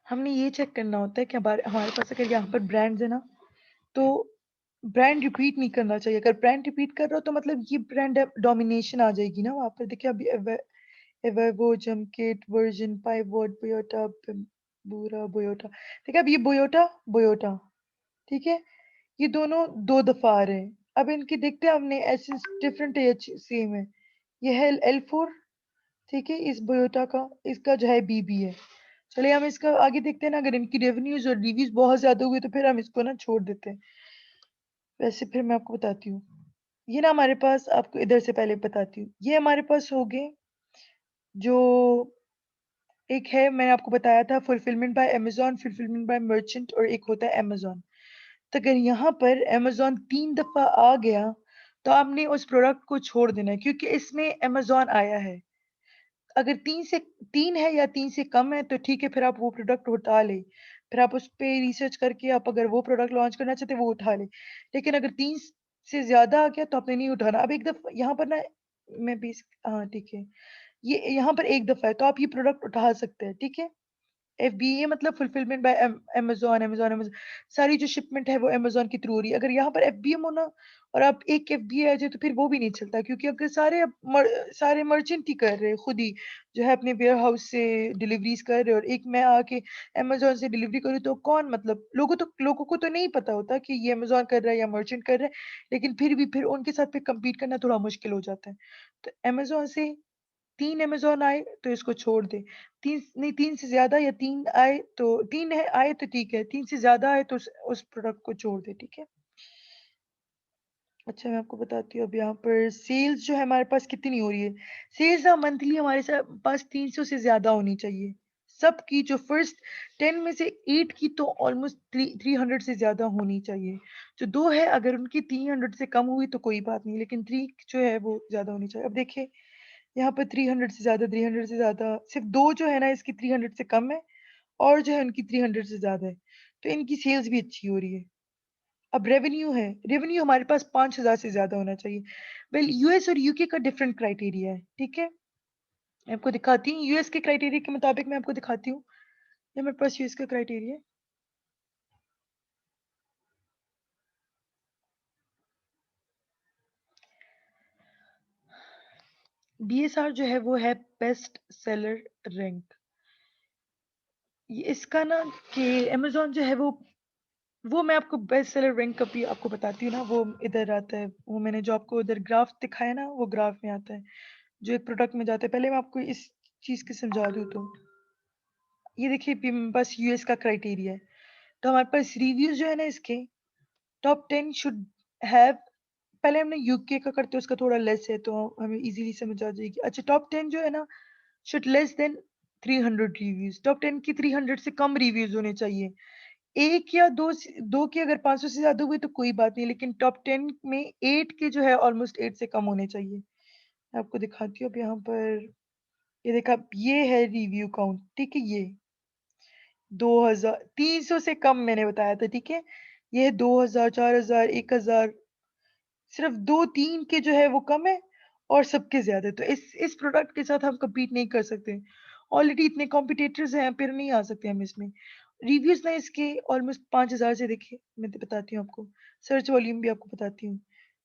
हमने ये चेक करना होता है कि हमारे हमारे पास अगर यहाँ पर ब्रांड्स है ना, तो ब्रांड रिपीट नहीं करना चाहिए। अगर ब्रांड रिपीट कर रहे हो तो मतलब ये ब्रांड डोमिनेशन आ जाएगी ना वहाँ पर। देखिए अभी एवेवो, जमकेट, वर्जिन, पाइवॉट, बोयोटा, बूरा, बोयोटा। देखिए अब ये बोयोटा, बोयोटा, ठीक है? ये दोनों 2 दफ़ा आ रहे हैं। अब इनकी देखते हैं हमने एसेंस डिफरेंट है या सेम है। ये है L4, ठीक है? इस बोयोटा का, इसका जो है BB है। चलिए हम इसका आगे देखते हैं ना, अगर इनकी रेवेन्यूज़ और रिव्यूज़ बहुत ज़्यादा हुए तो फिर हम इसको ना छोड़ देते हैं। वैसे फिर मैं आपको बताती हूँ। ये ना हमारे पास, आपको इधर से पहले बताती हूँ। ये हमारे पास हो गए जो एक है, मैंने आपको बताया था fulfilment bye Amazon, fulfilment bye merchant और एक होता है अमेज़न। तो अगर यहाँ पर अमेज़न 3 दफ़ा आ गया, तो आपने उस प्रोडक्ट को छोड़ देना है क्योंकि इसमें अमेज़न आया है। अगर 3 है या 3 से कम है तो ठीक है, फिर आप वो प्रोडक्ट उठा लें। फिर आप उस पे रिसर्च करके आप अगर वो प्रोडक्ट लॉन्च करना चाहते हैं वो उठा लें। लेकिन अगर 3 से ज़्यादा आ गया तो आपने नहीं उठाना। अब एक दफ़ा यहाँ पर ना, मैं भी हाँ, ठीक है। ये यहाँ पर एक दफ़ा है तो आप ये प्रोडक्ट उठा सकते हैं, ठीक है? FBA मतलब फुलफिलमेंट बाय अमेज़न, अमेज़न सारी जो शिपमेंट है वो अमेज़न के थ्रू हो रही है। अगर यहाँ पर FBM होना और आप एक FBA आ जाए तो फिर वो भी नहीं चलता क्योंकि अगर सारे मर्चेंट ही कर रहे हैं खुद ही, जो है अपने वेयरहाउस से डिलीवरीज़ कर रहे हैं और एक मैं आके अमेज़न से डिलीवरी करूँ तो कौन, मतलब लोगों को तो नहीं पता होता कि ये अमेज़न कर रहा है या मर्चेंट कर रहा है, लेकिन फिर भी फिर उनके साथ फिर कम्पीट करना थोड़ा मुश्किल हो जाता है। तो अमेज़न से 3 अमेज़न आए तो इसको छोड़ दें। 3 नहीं, 3 से ज़्यादा या 3 आए तो 3 है आए तो ठीक है, 3 से ज़्यादा आए तो उस प्रोडक्ट को छोड़ दें, ठीक है? अच्छा मैं आपको बताती हूँ अब यहाँ पर सेल्स जो है हमारे पास कितनी हो रही है। सेल्स ना मंथली हमारे पास 300 से ज़्यादा होनी चाहिए। सबकी जो फर्स्ट 10 में से 8 की तो ऑलमोस्ट 300 से ज़्यादा होनी चाहिए। जो 2 है अगर उनकी 300 से कम हुई तो कोई बात नहीं, लेकिन 3 जो है वो ज़्यादा होनी चाहिए। अब देखिए यहाँ पर 300 से ज़्यादा, सिर्फ़ 2 जो है ना इसकी 300 से कम है और जो है उनकी 300 से ज़्यादा है। तो इनकी सेल्स भी अच्छी हो रही है। अब रेवेन्यू हमारे पास 5,000 से ज़्यादा होना चाहिए। वेल यूएस और यूके का डिफरेंट क्राइटेरिया है, ठीक है? मैं आपको दिखाती हूँ यूएस के क्राइटेरिया के मुताबिक मैं आपको दिखाती हूँ। ये मेरे पास यूएस का क्राइटेरिया है। बीएसआर जो है वो है बेस्ट सेलर रैंक। ये इसका ना कि अमेज़न जो है वो मैं आपको बेस्ट सेलर रैंक का भी आपको बताती हूँ ना, वो इधर आता है। वो मैंने जो आपको इधर ग्राफ दिखाया ना, वो ग्राफ में आता है, जो एक प्रोडक्ट में जाता है। पहले मैं आपको इस चीज़ को समझा दूँ तो, ये देखिए बस यूएस का क्राइटेरिया है। तो हमारे पास रिव्यूज़ जो है ना इसके, टॉप 10 शुड हैव, पहले हमने यूके का करते हैं उसका थोड़ा लेस है तो हमें इजीली समझ आ जाएगी। अच्छा टॉप 10 जो है ना should less than 300 reviews. Top 10 की 300 से कम रिव्यूज़ होने चाहिए। 1 या 2 की अगर 500 से ज़्यादा हुई तो कोई बात नहीं, लेकिन टॉप 10 में 8 के जो है ऑलमोस्ट 8 से कम होने चाहिए। मैं आपको दिखाती हूँ अब यहाँ पर, ये देखा, ये है रिव्यू काउंट, ठीक है? ये 2000 300 से कम मैंने बताया था, ठीक है? ये 2000, 4000, 1000, सिर्फ 2-3 के जो है वो कम है और सबके ज़्यादा है। तो इस प्रोडक्ट के साथ हम कम्पीट नहीं कर सकते। ऑलरेडी इतने कॉम्पिटिटर्स हैं, फिर नहीं आ सकते हम इसमें। रिव्यूज़ ना इसके ऑलमोस्ट 5000 से, देखिए मैं तो बताती हूँ आपको। सर्च वॉल्यूम भी आपको बताती हूँ।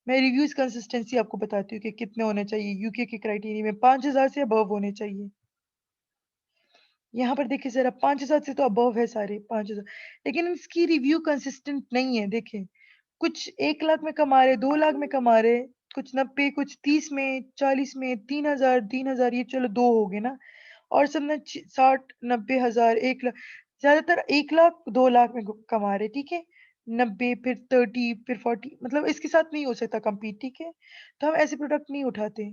मैं रिव्यूज़ कंसिस्टेंसी आपको बताती हूँ कि कितने होने चाहिए यूके के क्राइटेरिया में, 5000 से अबव होने चाहिए। यहाँ पर देखिए ज़रा 5000 से तो अबव है सारे 5000, लेकिन इसकी रिव्यू कंसिस्टेंट नहीं है। देखिए कुछ 1 लाख में कमा रहे, 2 लाख में कमा रहे, कुछ 90, कुछ 30 में, 40 में, 3,000 ये चलो 2 हो गए ना, और सब ना 60, 90 हज़ार, 1 लाख, ज़्यादातर 1 लाख, 2 लाख में कमा रहे, ठीक है? 90 फिर 30 फिर 40, मतलब इसके साथ नहीं हो सकता कम्पीट, ठीक है? तो हम ऐसे प्रोडक्ट नहीं उठाते।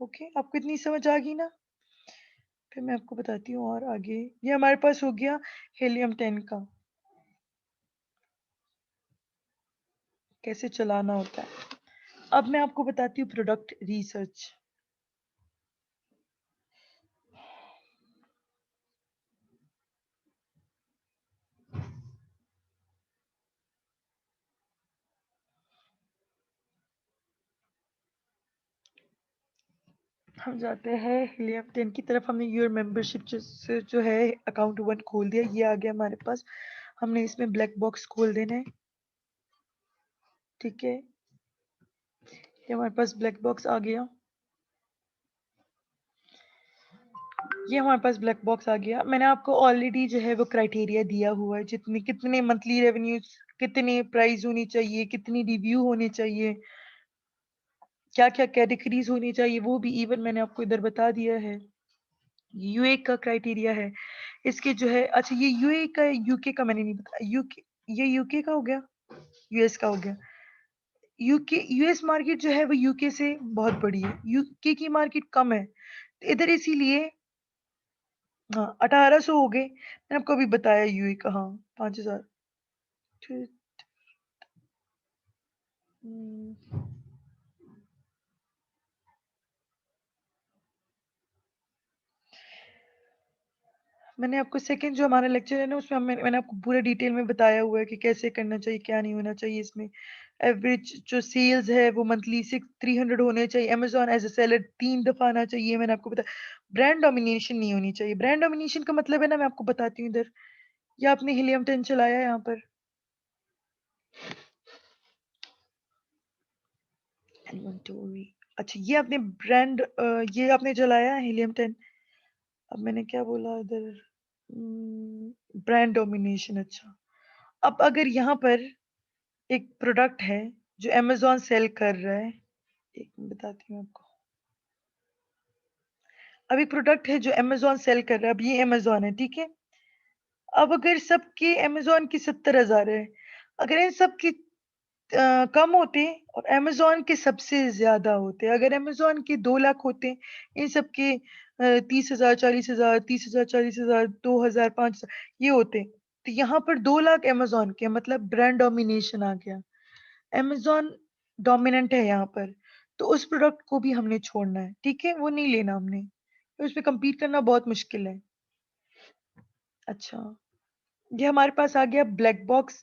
ओके, आपको इतनी समझ आ गई ना? फिर मैं आपको बताती हूँ और आगे। ये हमारे पास हो गया हीलियम 10 का, कैसे चलाना होता है। अब मैं आपको बताती हूँ प्रोडक्ट रिसर्च। हम जाते हैं हीलियम 10 की तरफ। हमने योर मेंबरशिप से जो है अकाउंट 1 खोल दिया, ये आ गया हमारे पास। हमने इसमें ब्लैक बॉक्स खोल देना है, ठीक है। ये हमारे पास ब्लैक बॉक्स आ गया, ये हमारे पास ब्लैक बॉक्स आ गया। मैंने आपको ऑलरेडी जो है वो क्राइटेरिया दिया हुआ है, जितने कितने मंथली रेवेन्यूज, कितने प्राइस होनी चाहिए, कितनी रिव्यू होने चाहिए, क्या क्या कैटेगरीज होनी चाहिए, वो भी इवन मैंने आपको इधर बता दिया है। यूए का क्राइटेरिया है इसके जो है। अच्छा, ये यूए का, यूके का मैंने नहीं बताया। यूके, ये यूके का हो गया, यूएस का हो गया। यूके, यूएस मार्केट जो है वो यूके से बहुत बड़ी है, यूके की मार्केट कम है, तो इधर इसीलिए हाँ 1800 हो गए। मैंने आपको अभी बताया यूए का, हाँ 5000। ठीक, हम्म, मैंने आपको सेकंड जो हमारा लेक्चर है ना, उसमें मैंने आपको पूरा डिटेल में बताया हुआ है कि कैसे करना चाहिए, क्या नहीं होना चाहिए इसमें। एवरेज जो सेल्स है वो मंथली 300 होने चाहिए। अमेजोन एज अ सेलर 3 दफा आना चाहिए, मैंने आपको बताया। ब्रांड डोमिनेशन नहीं होनी चाहिए। ब्रांड डोमिनेशन का मतलब है ना, मैं आपको बताती हूँ इधर। या आपने हीलियम 10 चलाया है यहाँ पर, इन्वेंटरी। अच्छा, ये आपने ब्रांड, ये आपने चलाया है हीलियम 10। अब मैंने क्या बोला इधर, ब्रांड डोमिनेशन। अच्छा, अब अगर यहाँ पर एक प्रोडक्ट है जो अमेजोन सेल कर रहा है, एक मैं बताती हूँ आपको। अब एक प्रोडक्ट है जो अमेजोन सेल कर रहा है, अब ये अमेजोन है, ठीक है। अब अगर सबके अमेजोन की 70,000 है, अगर इन सबकी कम होते और अमेजोन के सबसे ज्यादा होते, अगर अमेजोन के 2 लाख होते, इन सबके 30,000, 40,000, 30,000, 40,000, 2,000, 5,000 ये होते, तो यहाँ पर 2 लाख अमेजोन के, मतलब ब्रांड डोमिनेशन आ गया। अमेजोन डोमिनेंट है यहाँ पर, तो उस प्रोडक्ट को भी हमने छोड़ना है, ठीक है, वो नहीं लेना हमने, तो उस पर compete करना बहुत मुश्किल है। अच्छा, ये हमारे पास आ गया ब्लैक बॉक्स।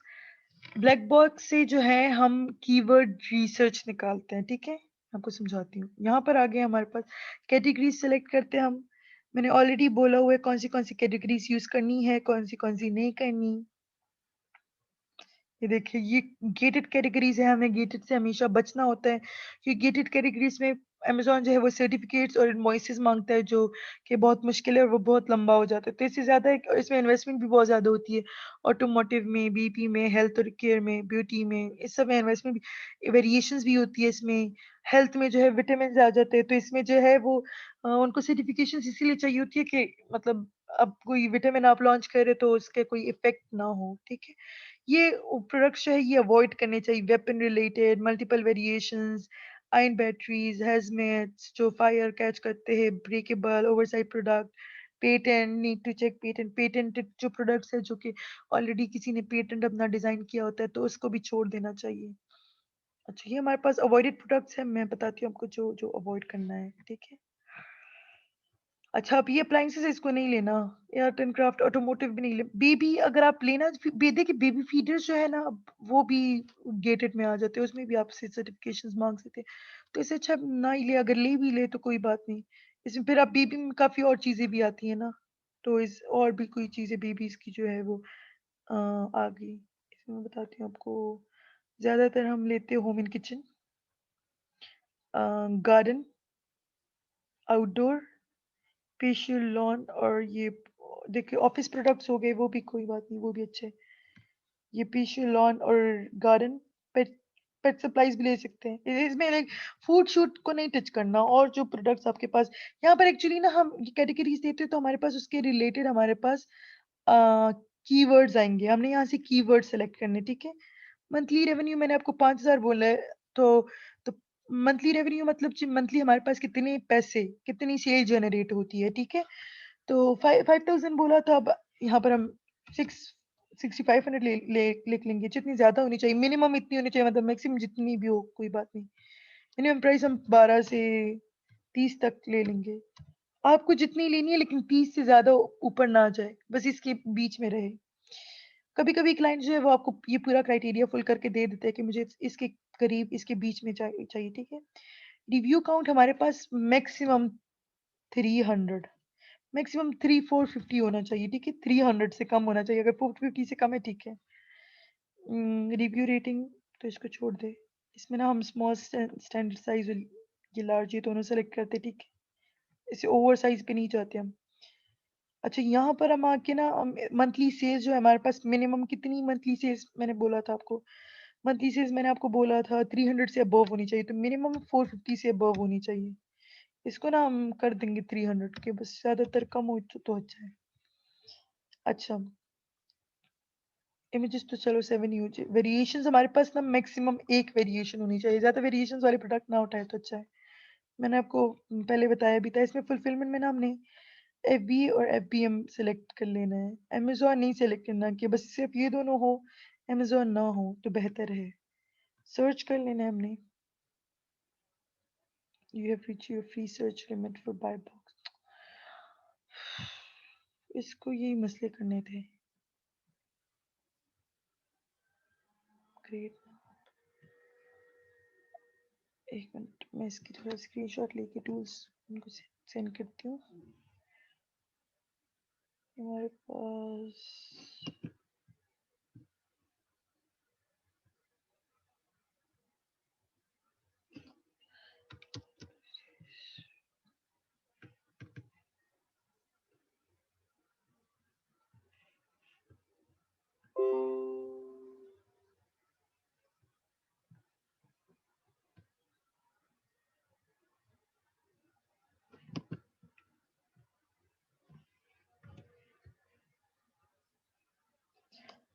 ब्लैक बॉक्स से जो है हम कीवर्ड रिसर्च निकालते हैं, ठीक है। आपको समझाती हूँ, यहाँ पर आ गया हमारे पास कैटेगरीज सेलेक्ट करते हैं हम। मैंने ऑलरेडी बोला हुआ है कौन सी कैटेगरीज यूज करनी है, कौन सी नहीं करनी। ये देखिए, ये गेटेड कैटेगरीज है, हमें गेटेड से हमेशा बचना होता है, क्योंकि गेटेड कैटेगरीज में अमेजोन जो है वो सर्टिफिकेट्स और इनवॉइसेस मांगता है, जो कि बहुत मुश्किल है और वो बहुत लंबा हो जाता है, तो इससे ज्यादा इसमें इन्वेस्टमेंट भी बहुत ज्यादा होती है। ऑटोमोटिव में, बीपी में, हेल्थ और केयर में, ब्यूटी में, इस सब में इन्वेस्टमेंट भी, वेरिएशंस भी होती है इसमें। हेल्थ में जो है विटामिन आ जाते हैं, तो इसमें जो है वो उनको सर्टिफिकेशन इसीलिए चाहिए होती है कि मतलब अब कोई विटामिन आप लॉन्च करे तो उसके कोई इफेक्ट ना हो, ठीक है। ये प्रोडक्ट्स जो है ये अवॉइड करने चाहिए, weapon related, multiple variations, ion batteries, hazmats जो फायर कैच करते हैं, breakable, oversize product, patent, need to check patent, patented जो प्रोडक्ट्स है जो कि ऑलरेडी किसी ने पेटेंट अपना डिजाइन किया होता है, तो उसको भी छोड़ देना चाहिए। अच्छा, ये हमारे पास अवॉइडेड प्रोडक्ट्स है, मैं बताती हूँ आपको जो जो अवॉइड करना है, ठीक है। अच्छा, अब ये अप्लायंसेस इसको नहीं लेना, आर्ट एंड क्राफ्ट, ऑटोमोटिव भी नहीं ले। बेबी अगर आप लेना, देखिए बेबी फीडर्स जो है ना, वो भी गेटेड में आ जाते हैं, उसमें भी आपसे सर्टिफिकेशंस मांग सकते हैं, तो इससे अच्छा ना ही ले। अगर ले भी ले तो कोई बात नहीं, इसमें फिर आप बेबी में काफी और चीजें भी आती है ना, तो इस और भी कोई चीजें बेबीज की जो है वो आ गई। इसमें मैं बताती हूँ आपको, ज्यादातर हम लेते हैं home in kitchen, garden, outdoor, facial lawn, और ये देखिए ऑफिस प्रोडक्ट्स हो गए, वो भी कोई बात नहीं, वो भी अच्छे। ये फेशियल लॉन और गार्डन, पेट, पेट सप्लाईज भी ले सकते हैं इसमें, लाइक फूड शूट को नहीं टच करना। और जो प्रोडक्ट्स आपके पास यहाँ पर एक्चुअली ना, हम ये कैटेगरीज देते हैं तो हमारे पास उसके रिलेटेड हमारे पास कीवर्ड्स आएंगे, हमने यहाँ से कीवर्ड सेलेक्ट करने, ठीक है। मंथली रेवेन्यू मैंने आपको 5,000 बोला है, तो मंथली रेवेन्यू मतलब मंथली हमारे पास कितने पैसे, कितनी सेल जनरेट होती है, ठीक है। तो 5,000 बोला था, अब यहाँ पर हम 6,500 लिख लेंगे, जितनी ज्यादा होनी चाहिए, मिनिमम इतनी होनी चाहिए, मतलब मैक्सिमम जितनी भी हो कोई बात नहीं। मिनिमम प्राइस हम 12 से 30 तक ले लेंगे। आपको जितनी लेनी है, लेकिन 30 से ज्यादा ऊपर ना जाए, बस इसके बीच में रहे। कभी कभी क्लाइंट जो है वो आपको ये पूरा क्राइटेरिया फुल करके दे देते हैं कि मुझे इसके करीब, इसके बीच में चाहिए, ठीक है। रिव्यू काउंट हमारे पास मैक्सिमम 300 मैक्सिमम 450 होना चाहिए, ठीक है। 300 से कम होना चाहिए, अगर 450 से कम है ठीक है। रिव्यू रेटिंग तो इसको छोड़ दे। इसमें ना हम स्मॉल स्टैंडर्ड साइज ये लार्ज ये दोनों सेलेक्ट करते, ठीक है। इसे ओवर साइज पे नहीं चाहते हम। अच्छा, यहाँ पर हम आके ना मंथली सेल्स जो है हमारे पास मिनिमम कितनी मंथली सेल्स मैंने बोला था आपको, मंथली सेल्स मैंने आपको बोला था 300 से अबव होनी चाहिए, तो मिनिमम 450 से अबव होनी चाहिए। इसको ना हम कर देंगे 300 के, बस ज्यादातर कम हो तो अच्छा है। अच्छा, इमेजेस तो चलो 7 यूज, वेरिएशंस हमारे पास ना मैक्सिमम एक वेरिएशन होनी चाहिए, ज्यादा वेरिएशंस वाले प्रोडक्ट ना उठाए तो अच्छा है। मैंने आपको पहले बताया भी था, इसमें फुलफिलमेंट में ना हमने FB और FBM सेलेक्ट कर लेना है, अमेजोन नहीं सेलेक्ट करना कि बस सिर्फ ये दोनों हो, अमेजोन ना हो तो बेहतर है। सर्च कर लेना है हमने, you have reach your free search limit for buy box. इसको यही मसले करने थे। ग्रेट, एक मिनट मैं इसकी थोड़ा स्क्रीनशॉट लेके टूल्स उनको सेंड करती हूँ। हमारे पास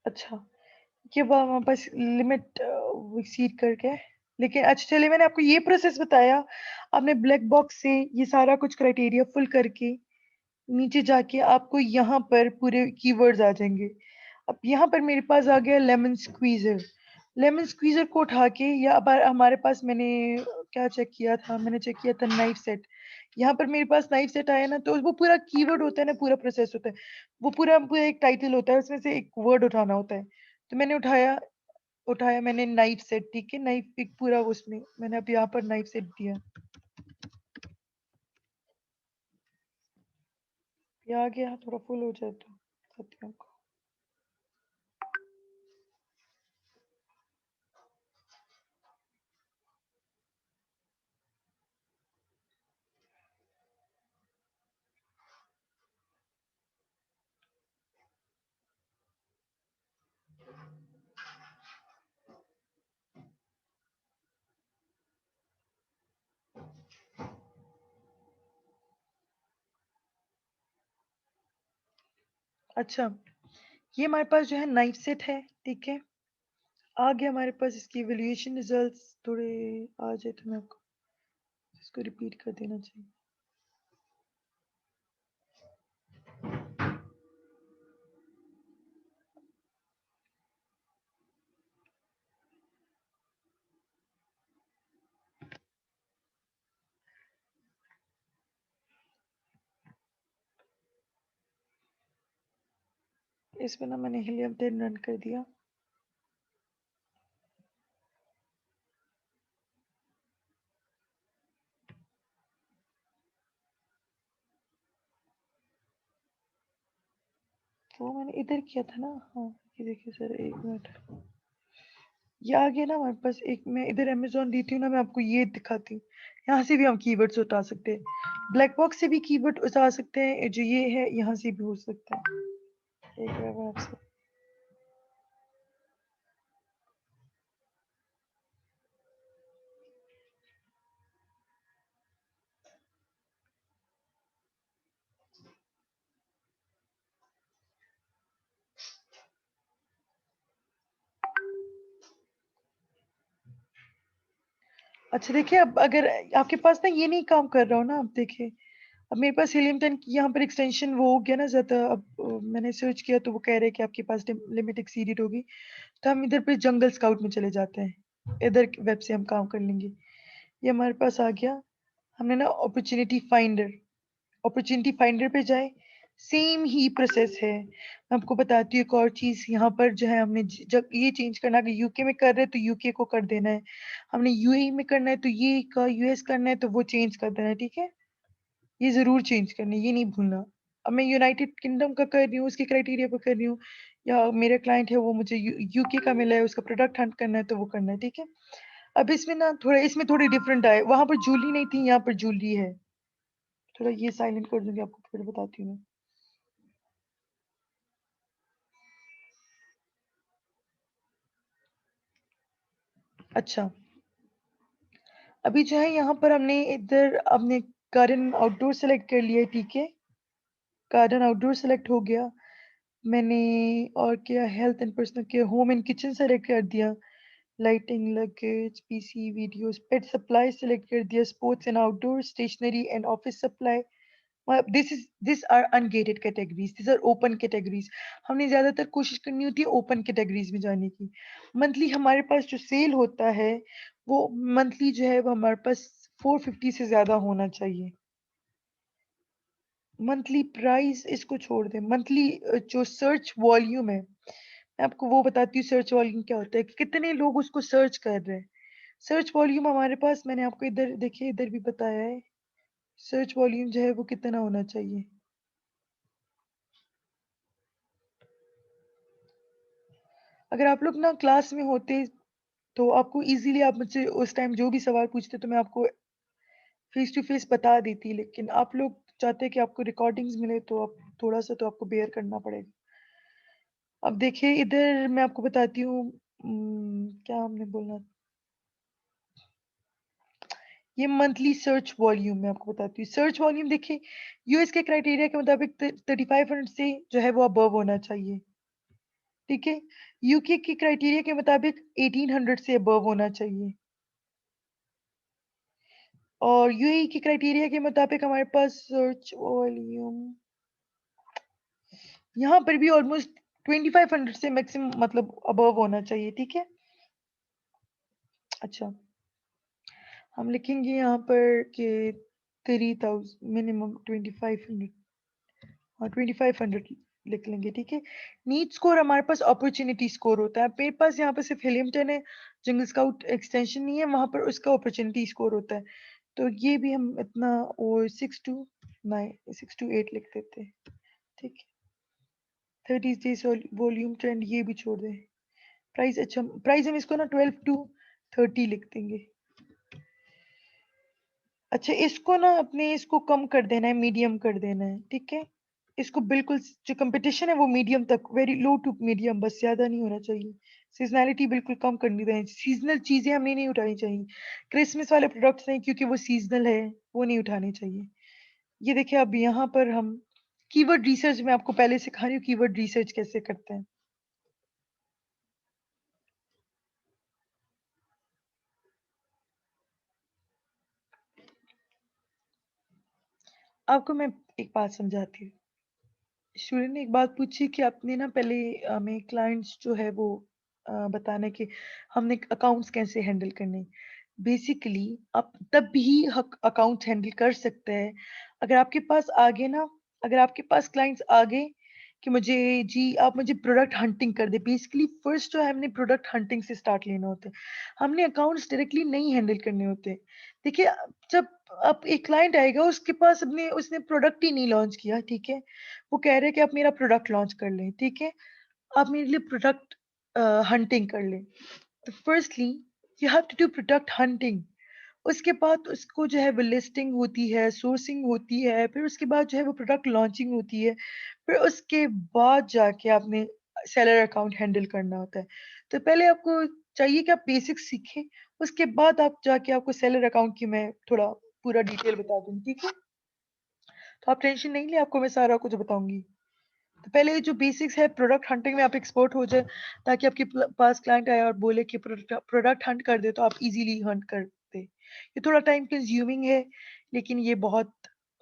अच्छा, ये बात हमारे पास लिमिट एक्सीड करके, लेकिन अच्छा चलिए मैंने आपको ये प्रोसेस बताया, आपने ब्लैक बॉक्स से ये सारा कुछ क्राइटेरिया फुल करके नीचे जाके आपको यहाँ पर पूरे कीवर्ड्स आ जाएंगे। अब यहाँ पर मेरे पास आ गया लेमन स्क्वीजर। लेमन स्क्वीजर को उठा के या अब हमारे पास मैंने क्या चेक किया था, मैंने चेक किया था नाइफ सेट। यहाँ पर मेरे पास नाइफ सेट आया ना, तो वो पूरा कीवर्ड होता है ना, पूरा प्रोसेस होता है, वो पूरा पूरा एक टाइटल होता है, उसमें से एक वर्ड उठाना होता है। तो मैंने उठाया उठाया मैंने नाइफ सेट, ठीक है। नाइफ एक पूरा उसमें मैंने अब यहाँ पर नाइफ सेट दिया, ये आ गया, थोड़ा फुल हो जाए तो सत्य को। अच्छा, ये हमारे पास जो है नाइफ सेट है, ठीक है। आ गया हमारे पास इसकी इवैल्यूएशन रिजल्ट्स, थोड़े आ जाए तो मैं आपको इसको रिपीट कर देना चाहिए। इसमें ना मैंने हीलियम 10 रन कर दिया। वो मैंने इधर किया था ना, हाँ ये देखिए सर, एक मिनट, ये आ गया ना हमारे पास। एक मैं इधर अमेजोन देती हूँ ना, मैं आपको ये दिखाती हूँ, यहाँ से भी हम कीवर्ड्स उठा सकते हैं, ब्लैक बॉक्स से भी कीवर्ड उठा सकते हैं, जो ये है यहाँ से भी हो सकता है। एक बार मैं आपसे अच्छा देखिए, अब अगर आपके पास ना ये नहीं काम कर रहा हो ना, आप देखिए अब मेरे पास हीलियम 10 की यहाँ पर एक्सटेंशन वो हो गया ना ज्यादा। अब मैंने सर्च किया तो वो कह रहे हैं कि आपके पास लिमिट एक्सीडेड होगी, तो हम इधर पे जंगल स्काउट में चले जाते हैं, इधर वेब से हम काम कर लेंगे। ये हमारे पास आ गया, हमने ना अपॉर्चुनिटी फाइंडर पे जाए, सेम ही प्रोसेस है। मैं आपको बताती हूँ एक और चीज, यहाँ पर जो है हमने जब ये चेंज करना, अगर यूके में कर रहे हैं तो यूके को कर देना है, हमने यूएई में करना है तो ये का यूएस करना है तो वो चेंज कर देना है, ठीक है। ये ज़रूर चेंज करना है, ये नहीं भूलना। अब मैं यूनाइटेड किंगडम का कर रही हूँ, उसके क्राइटेरिया पे कर रही हूँ, या मेरा क्लाइंट है वो मुझे यूके का मिला है, उसका प्रोडक्ट हंट करना है तो वो करना है, ठीक है? अब इसमें ना थोड़ा इसमें थोड़ी डिफरेंट आए, वहाँ पर जूली नहीं थी, यहाँ पर जूली है। थोड़ा ये साइलेंट कर दूंगी, आपको फिर बताती हूँ मैं। अच्छा, अभी जो है यहाँ पर हमने इधर अपने गार्डन आउटडोर सेलेक्ट कर लिया है, ठीक है? गार्डन आउटडोर सेलेक्ट हो गया। मैंने और क्या, health and personal care, home and kitchen select कर दिया। Lighting, luggage, PC, videos, pet supply select कर दिया। Sports and outdoor, stationery and office supply. This are ungated categories, this are open categories. हमने ज्यादातर कोशिश करनी होती है ओपन कैटेगरीज में जाने की। मंथली हमारे पास जो सेल होता है, वो मंथली जो है वो हमारे पास 450 से ज्यादा होना चाहिए। मंथली प्राइस इसको छोड़ दें, मंथली जो सर्च वॉल्यूम है, मैं आपको वो बताती हूँ सर्च वॉल्यूम क्या होता है, कि कितने लोग उसको सर्च कर रहे हैं। सर्च वॉल्यूम हमारे पास, मैंने आपको इधर देखिए, इधर भी बताया है। सर्च वॉल्यूम जो है वो कितना होना चाहिए। अगर आप लोग ना क्लास में होते तो आपको इजीली, आप मुझसे उस टाइम जो भी सवाल पूछते तो मैं आपको फेस टू फेस बता देती, लेकिन आप लोग चाहते हैं कि आपको रिकॉर्डिंग्स मिले, तो आप थोड़ा सा तो आपको बेयर करना पड़ेगा। अब देखिए इधर मैं आपको बताती हूँ, क्या हमने बोलना, ये मंथली सर्च वॉल्यूम मैं आपको बताती हूँ। सर्च वॉल्यूम देखिए, यूएस के क्राइटेरिया के मुताबिक 3500 से जो है वो अबव होना चाहिए, ठीक है? यूके के क्राइटेरिया के मुताबिक 1800 से अबव होना चाहिए, और यूएई के क्राइटेरिया के मुताबिक हमारे पास सर्च वॉल्यूम यहाँ पर भी ऑलमोस्ट 2500 से मैक्सिमम, मतलब अबव होना चाहिए, ठीक है? अच्छा, हम लिखेंगे यहाँ पर कि 3000 मिनिमम 2500, हाँ 2500 लिख लेंगे, ठीक है? नीड स्कोर हमारे पास अपॉर्चुनिटी स्कोर होता है। मेरे पास यहाँ पर सिर्फ हिलियमटन है, जंगल स्काउट एक्सटेंशन नहीं है, वहां पर उसका अपॉर्चुनिटी स्कोर होता है। तो ये भी हम इतना, और 6 to 9, 6 to 8 लिख देते हैं, ठीक है? 30 डेज वॉल्यूम ट्रेंड, ये भी छोड़ दें। प्राइस, अच्छा प्राइस हम इसको ना 12 to 30 लिख देंगे। अच्छा, इसको ना अपने इसको कम कर देना है, मीडियम कर देना है, ठीक है? इसको बिल्कुल जो कंपटीशन है वो मीडियम तक, वेरी लो टू मीडियम, बस ज्यादा नहीं होना चाहिए। सीजनैलिटी बिल्कुल कम करनी चाहिए, सीजनल चीजें हमें नहीं उठानी चाहिए। क्रिसमस वाले प्रोडक्ट्स नहीं, क्योंकि वो सीजनल है, वो नहीं उठाने चाहिए। ये देखिए, अब यहाँ पर हम कीवर्ड रिसर्च, मैं आपको पहले सिखा रही हूँ कीवर्ड रिसर्च कैसे करते हैं। आपको मैं एक बात समझाती हूँ। स्टूडेंट ने एक बात पूछी कि आपने ना पहले हमें क्लाइंट्स जो है वो बताना कि हमने अकाउंट्स कैसे हैंडल करने। बेसिकली आप तब भी अकाउंट हैंडल कर सकते हैं अगर आपके पास आगे ना, अगर आपके पास क्लाइंट्स आगे कि मुझे, जी आप मुझे प्रोडक्ट हंटिंग कर दे। बेसिकली फर्स्ट जो है हमने प्रोडक्ट हंटिंग से स्टार्ट लेना होता है, हमने अकाउंट्स डायरेक्टली नहीं हैंडल करने होते। देखिए, जब आप एक क्लाइंट आएगा, उसके पास अपने, उसने प्रोडक्ट ही नहीं लॉन्च किया, ठीक है? वो कह रहे हैं कि आप मेरा प्रोडक्ट लॉन्च कर लें, ठीक है? आप मेरे लिए प्रोडक्ट हंटिंग कर लें। तो firstly you have to do product hunting. उसके बाद उसको जो है वो लिस्टिंग होती है, सोर्सिंग होती है, फिर उसके बाद जो है वो प्रोडक्ट लॉन्चिंग होती है, फिर उसके बाद जाके आपने सेलर अकाउंट हैंडल करना होता है। तो पहले आपको चाहिए कि आप बेसिक्स सीखें, उसके बाद आप जाके आपको सेलर अकाउंट की मैं थोड़ा पूरा डिटेल बता दूंगी, ठीक है? तो आप टेंशन नहीं ले, आपको मैं सारा कुछ बताऊंगी। तो पहले जो बेसिक्स है, प्रोडक्ट हंटिंग में आप एक्सपर्ट हो जाए, ताकि आपके पास क्लाइंट आए और बोले कि प्रोडक्ट हंट कर दे, तो आप इजीली हंट कर दे। ये थोड़ा टाइम कंज्यूमिंग है, लेकिन ये बहुत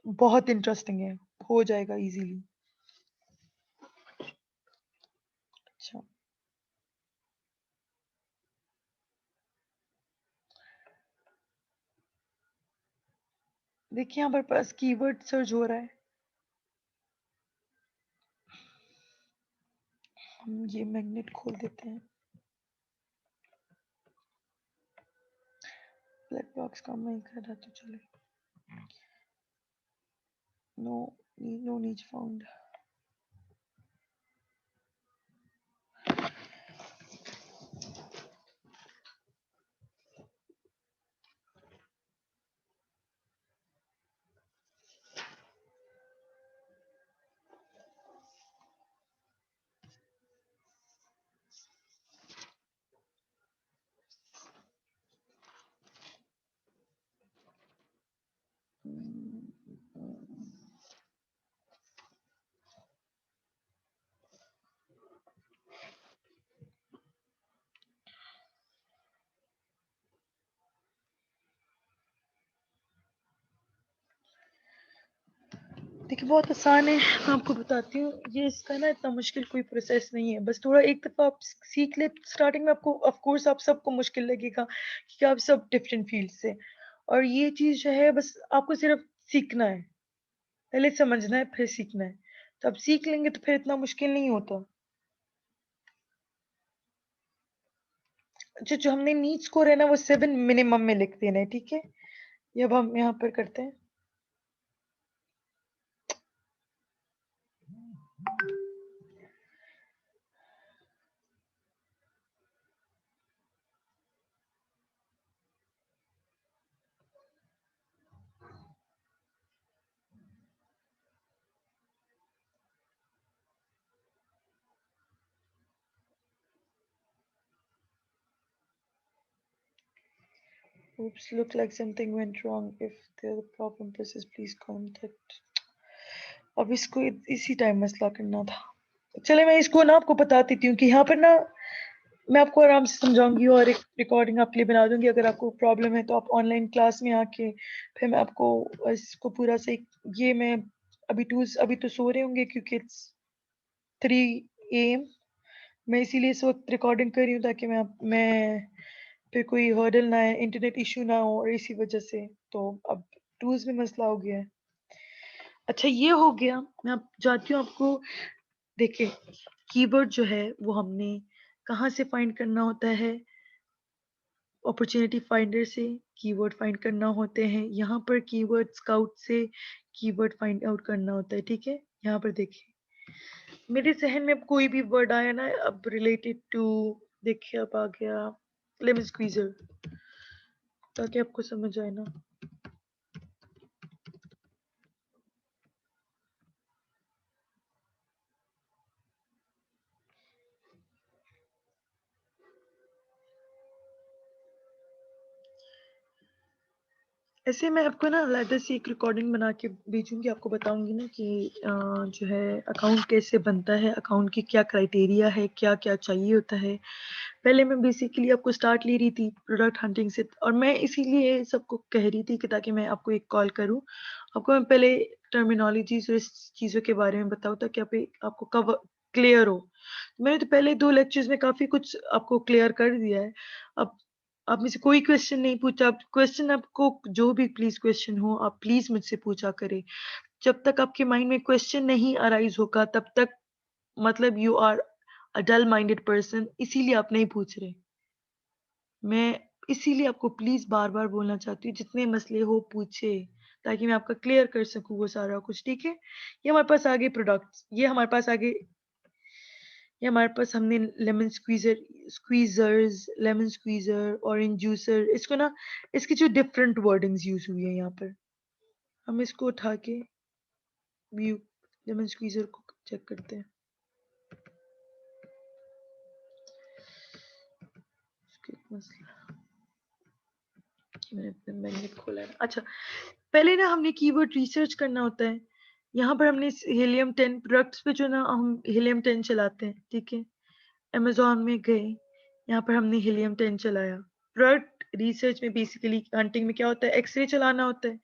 बहुत इंटरेस्टिंग है, हो जाएगा इजीली। अच्छा, देखिए यहाँ पर पास कीवर्ड सर्च हो रहा है। हम ये मैग्नेट खोल देते हैं, ब्लैक बॉक्स काम नहीं कर रहा तो चले। no niche found. देखिए बहुत आसान है, मैं आपको बताती हूँ। ये इसका ना इतना मुश्किल कोई प्रोसेस नहीं है, बस थोड़ा एक दफ़ा आप सीख ले। स्टार्टिंग में आपको ऑफ कोर्स आप सबको मुश्किल लगेगा क्योंकि आप सब डिफरेंट फील्ड से, और ये चीज़ जो है बस आपको सिर्फ सीखना है, पहले समझना है फिर सीखना है। तो आप सीख लेंगे तो फिर इतना मुश्किल नहीं होता। जो हमने नीड स्कोर है ना वो 7 मिनिमम में लिख देना है, ठीक है? ये अब हम यहाँ पर करते हैं। Oops, look like something went wrong. If the problem persists, please contact. अब इसको इसी टाइम मसला करना था। चले मैं इसको ना आपको बता देती हूँ कि यहाँ पर ना मैं आपको आराम से समझाऊंगी और एक रिकॉर्डिंग आपके लिए बना दूंगी। अगर आपको प्रॉब्लम है तो आप ऑनलाइन क्लास में आके फिर मैं आपको इसको पूरा से ये मैं अभी तो सो रहे होंगे क्योंकि इट्स 3 AM। मैं इसीलिए इस वक्त रिकॉर्डिंग कर रही हूँ ताकि मैं फिर कोई हर्डल ना है, इंटरनेट इशू ना हो, और इसी वजह से तो अब टूल्स में मसला हो गया है। अच्छा ये हो गया, मैं अब जाती हूँ आपको। देखिए कीवर्ड जो है वो हमने कहाँ से फाइंड करना होता है? अपॉर्चुनिटी फाइंडर से कीवर्ड फाइंड करना होते हैं। यहाँ पर कीवर्ड स्काउट से कीवर्ड फाइंड आउट करना होता है, ठीक है? यहाँ पर देखिए मेरे जहन में अब कोई भी वर्ड आया ना अब रिलेटेड टू, देखिए अब आ गया लेमन स्क्वीजर, ताकि आपको समझ आए ना। ऐसे मैं आपको ना अलग से एक रिकॉर्डिंग बना के भेजूंगी, आपको बताऊंगी ना कि जो है अकाउंट कैसे बनता है, अकाउंट की क्या क्राइटेरिया है, क्या क्या चाहिए होता है। पहले मैं बेसिकली आपको स्टार्ट ले रही थी प्रोडक्ट हंटिंग से, और मैं इसीलिए सबको कह रही थी कि ताकि मैं आपको एक कॉल करूं, आपको मैं पहले टर्मिनोलॉजीज और इस चीज़ों के बारे में बताऊं ताकि आपको कवर क्लियर हो। मैंने तो पहले 2 लेक्चर्स में काफ़ी कुछ आपको क्लियर कर दिया है। अब आप में से कोई क्वेश्चन नहीं पूछा, आप क्वेश्चन आपको जो भी प्लीज क्वेश्चन हो आप प्लीज मुझसे पूछा करें। जब तक आपके माइंड में क्वेश्चन नहीं अराइज होगा तब तक मतलब you are a dull minded person, इसीलिए आप नहीं पूछ रहे। मैं इसीलिए आपको प्लीज बार बार बोलना चाहती हूँ जितने मसले हो पूछे ताकि मैं आपका क्लियर कर सकूँ वो सारा कुछ, ठीक है? ये हमारे पास आगे प्रोडक्ट्स, ये हमारे पास आगे, ये हमारे पास हमने lemon squeezers, lemon squeezer, orange juicer, इसको ना इसकी जो डिफरेंट वर्डिंग्स यूज हुई है यहाँ पर, हम इसको उठा के व्यू लेमन स्क्वीजर को चेक करते हैं। इसका एक मसला, मैंने मैग्नेट खोला है। अच्छा पहले ना हमने कीवर्ड रिसर्च करना होता है। यहाँ पर हमने हीलियम 10 प्रोडक्ट्स पे जो ना हम हीलियम 10 चलाते हैं, ठीक है? अमेज़न में गए, यहाँ पर हमने हीलियम 10 चलाया। प्रोडक्ट रिसर्च में बेसिकली हंटिंग में क्या होता है, एक्सरे चलाना होता है।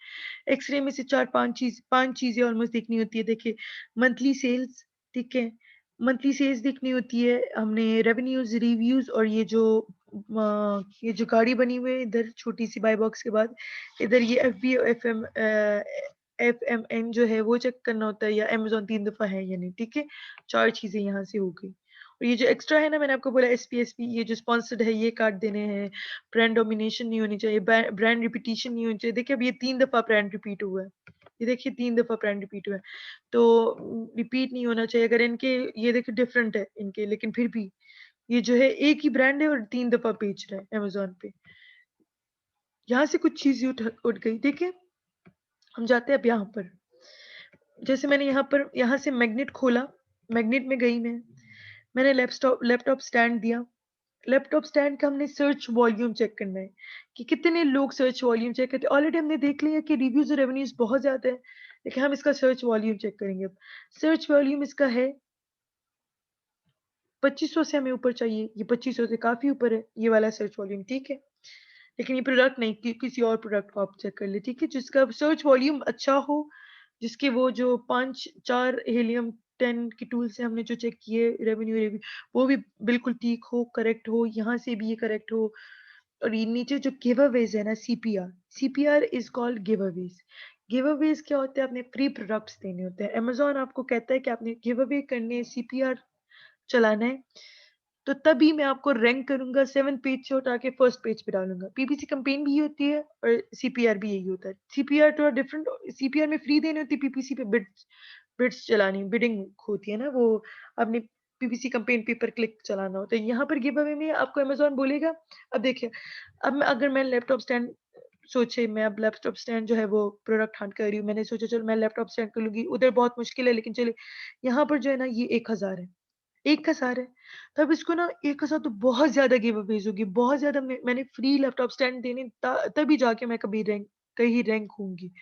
एक्सरे में से 5 चीज़ें ऑलमोस्ट देखनी होती है। देखिए मंथली सेल्स, ठीक है? मंथली सेल्स देखनी होती है, हमने रेवेन्यूज़, रिव्यूज़, और ये जो गाड़ी बनी हुई है इधर छोटी सी बाय बॉक्स के बाद, इधर ये एफबी एफएमएन जो है वो चेक करना होता है, या अमेज़न 3 दफ़ा है या नहीं, ठीक है? 4 चीज़ें यहाँ से हो गई। और ये जो एक्स्ट्रा है ना मैंने आपको बोला एसपीएसपी, ये जो स्पॉन्सर्ड है ये काट देने हैं। ब्रांड डोमिनेशन नहीं होनी चाहिए, ब्रांड रिपीटिशन नहीं होनी चाहिए। देखिए अब ये 3 दफ़ा ब्रांड रिपीट हुआ है। ये देखिए 3 दफ़ा ब्रांड रिपीट हुआ है। तो रिपीट नहीं होना चाहिए, अगर इनके ये देखिए डिफरेंट है इनके, लेकिन फिर भी ये जो है एक ही ब्रांड है और 3 दफ़ा बेच रहा है अमेज़न पे। यहाँ से कुछ चीज़ें उठ गई। देखिए, हम जाते हैं अब यहाँ पर। जैसे मैंने यहाँ से मैग्नेट खोला, मैग्नेट में गई मैं। मैंने लैपटॉप स्टैंड दिया। लैपटॉप स्टैंड का हमने सर्च वॉल्यूम चेक करना है कि कितने लोग सर्च वॉल्यूम चेक करते हैं। ऑलरेडी हमने देख लिया कि रिव्यूज़ और रेवेन्यूज़ बहुत ज़्यादा है, लेकिन हम इसका सर्च वॉल्यूम चेक करेंगे अब। सर्च वॉल्यूम इसका है 2500 से हमें ऊपर चाहिए। ये 2500 से काफ़ी ऊपर है, ये वाला सर्च वॉल्यूम, ठीक है। लेकिन ये प्रोडक्ट नहीं, किसी और प्रोडक्ट को आप चेक कर लें, ठीक है, जिसका सर्च वॉल्यूम अच्छा हो, जिसके वो जो 5-4 हीलियम 10 के टूल से हमने जो चेक किए रेवेन्यू रिव्यू, वो भी बिल्कुल ठीक हो, करेक्ट हो, यहाँ से भी ये करेक्ट हो। और ये नीचे जो गिव अवेज है ना, CPR is called give Awez. Give Awez क्या होते हैं? आपने फ्री प्रोडक्ट्स देने होते हैं। अमेजोन आपको कहता है कि आपने गिव अवे करने, सीपीआर चलाना है, तो तभी मैं आपको रैंक करूँगा, 7th पेज से उठा के फर्स्ट पेज पे डालूँगा। पीपीसी कैंपेन भी ये होती है और सीपीआर भी यही होता है। सीपीआर थोड़ा डिफरेंट, सीपीआर में फ्री देनी होती है, पीपीसी पे बिड्स बिड्स चलानी, बिडिंग होती है ना, वो अपनी पीपीसी कैंपेन पे पर क्लिक चलाना होता है। यहाँ पर गिव अवे में आपको अमेज़न बोलेगा। अब देखिए, अगर मैं लैपटॉप स्टैंड सोचे, मैं अब लैपटॉप स्टैंड जो है वो प्रोडक्ट हंट कर रही हूँ। मैंने सोचा चलो मैं लैपटॉप स्टैंड कर लूँगी, उधर बहुत मुश्किल है, लेकिन चलिए यहाँ पर जो है ना ये 1000 है। 1000 है। तब इसको ना 1000 तो बहुत ज़्यादा गिव अवेज़ होगी, बहुत ज़्यादा मैंने फ्री लैपटॉप स्टैंड देने तभी जाके मैं कहीं रैंक होंगी।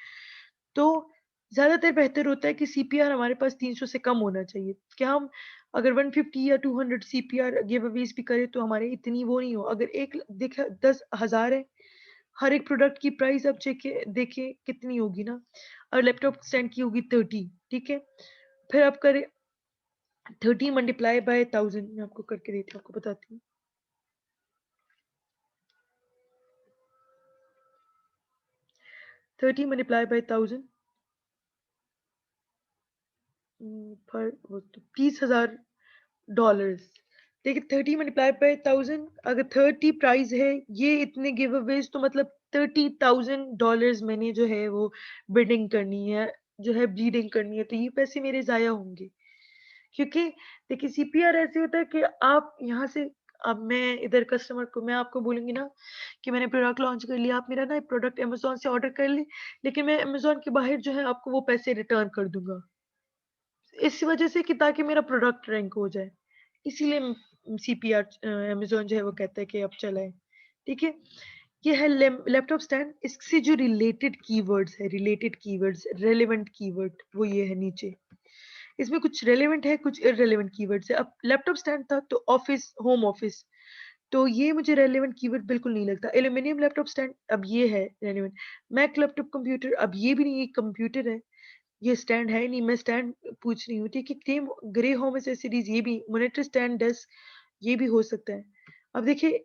तो ज़्यादातर बेहतर होता है कि सीपीआर हमारे पास 300 से कम होना चाहिए। क्या हम अगर 150 या 200 सीपीआर गिव अवेज़ भी करें तो हमारे इतनी वो नहीं हो। अगर एक देखिए 10,000 है, हर एक प्रोडक्ट की प्राइस आप देखिए कितनी होगी ना, और लैपटॉप स्टैंड की होगी 30, ठीक है? फिर आप करें 30 मल्टीप्लाई बाय 1000, मैं आपको करके देती हूँ, आपको बताती हूँ। 30 मल्टीप्लाई बाय 1000 पर वो तो $30,000। देखिए 30 मल्टीप्लाई बाय 1000, अगर 30 प्राइस है, ये इतने गिव अवेज, तो मतलब $30,000 मैंने जो है वो बिडिंग करनी है, जो है ब्लीडिंग करनी है, तो ये पैसे मेरे ज़ाया होंगे। क्योंकि देखिए सीपीआर ऐसे होता है कि आप यहाँ से, अब मैं इधर कस्टमर को मैं आपको बोलूँगी ना कि मैंने प्रोडक्ट लॉन्च कर लिया, आप मेरा ना प्रोडक्ट अमेज़न से ऑर्डर कर लें, लेकिन मैं अमेज़न के बाहर जो है आपको वो पैसे रिटर्न कर दूँगा। इस वजह से कि ताकि मेरा प्रोडक्ट रैंक हो जाए। इसीलिए सीपीआर अमेज़न जो है वो कहता है कि अब चलाएँ, ठीक है? ये है लैपटॉप स्टैंड, इससे जो रिलेटेड कीवर्ड्स, रेलेवेंट कीवर्ड, वो ये है नीचे। इसमें कुछ रेलेवेंट है, कुछ इर्रेलेवेंट कीवर्ड्स है। अब लैपटॉप स्टैंड था तो ऑफिस, होम ऑफिस, तो ये मुझे रेलेवेंट कीवर्ड बिल्कुल नहीं लगता। एल्यूमीनियम लैपटॉप स्टैंड, अब ये है रेलेवेंट। मैक लैपटॉप कंप्यूटर, अब ये भी नहीं, ये कंप्यूटर है, ये स्टैंड है नहीं, मैं स्टैंड पूछ रही हूँ, ठीक है? ग्रे होम एक्सेसरीज, ये भी मॉनिटर स्टैंड, डेस्क, ये भी हो सकता है। अब देखिए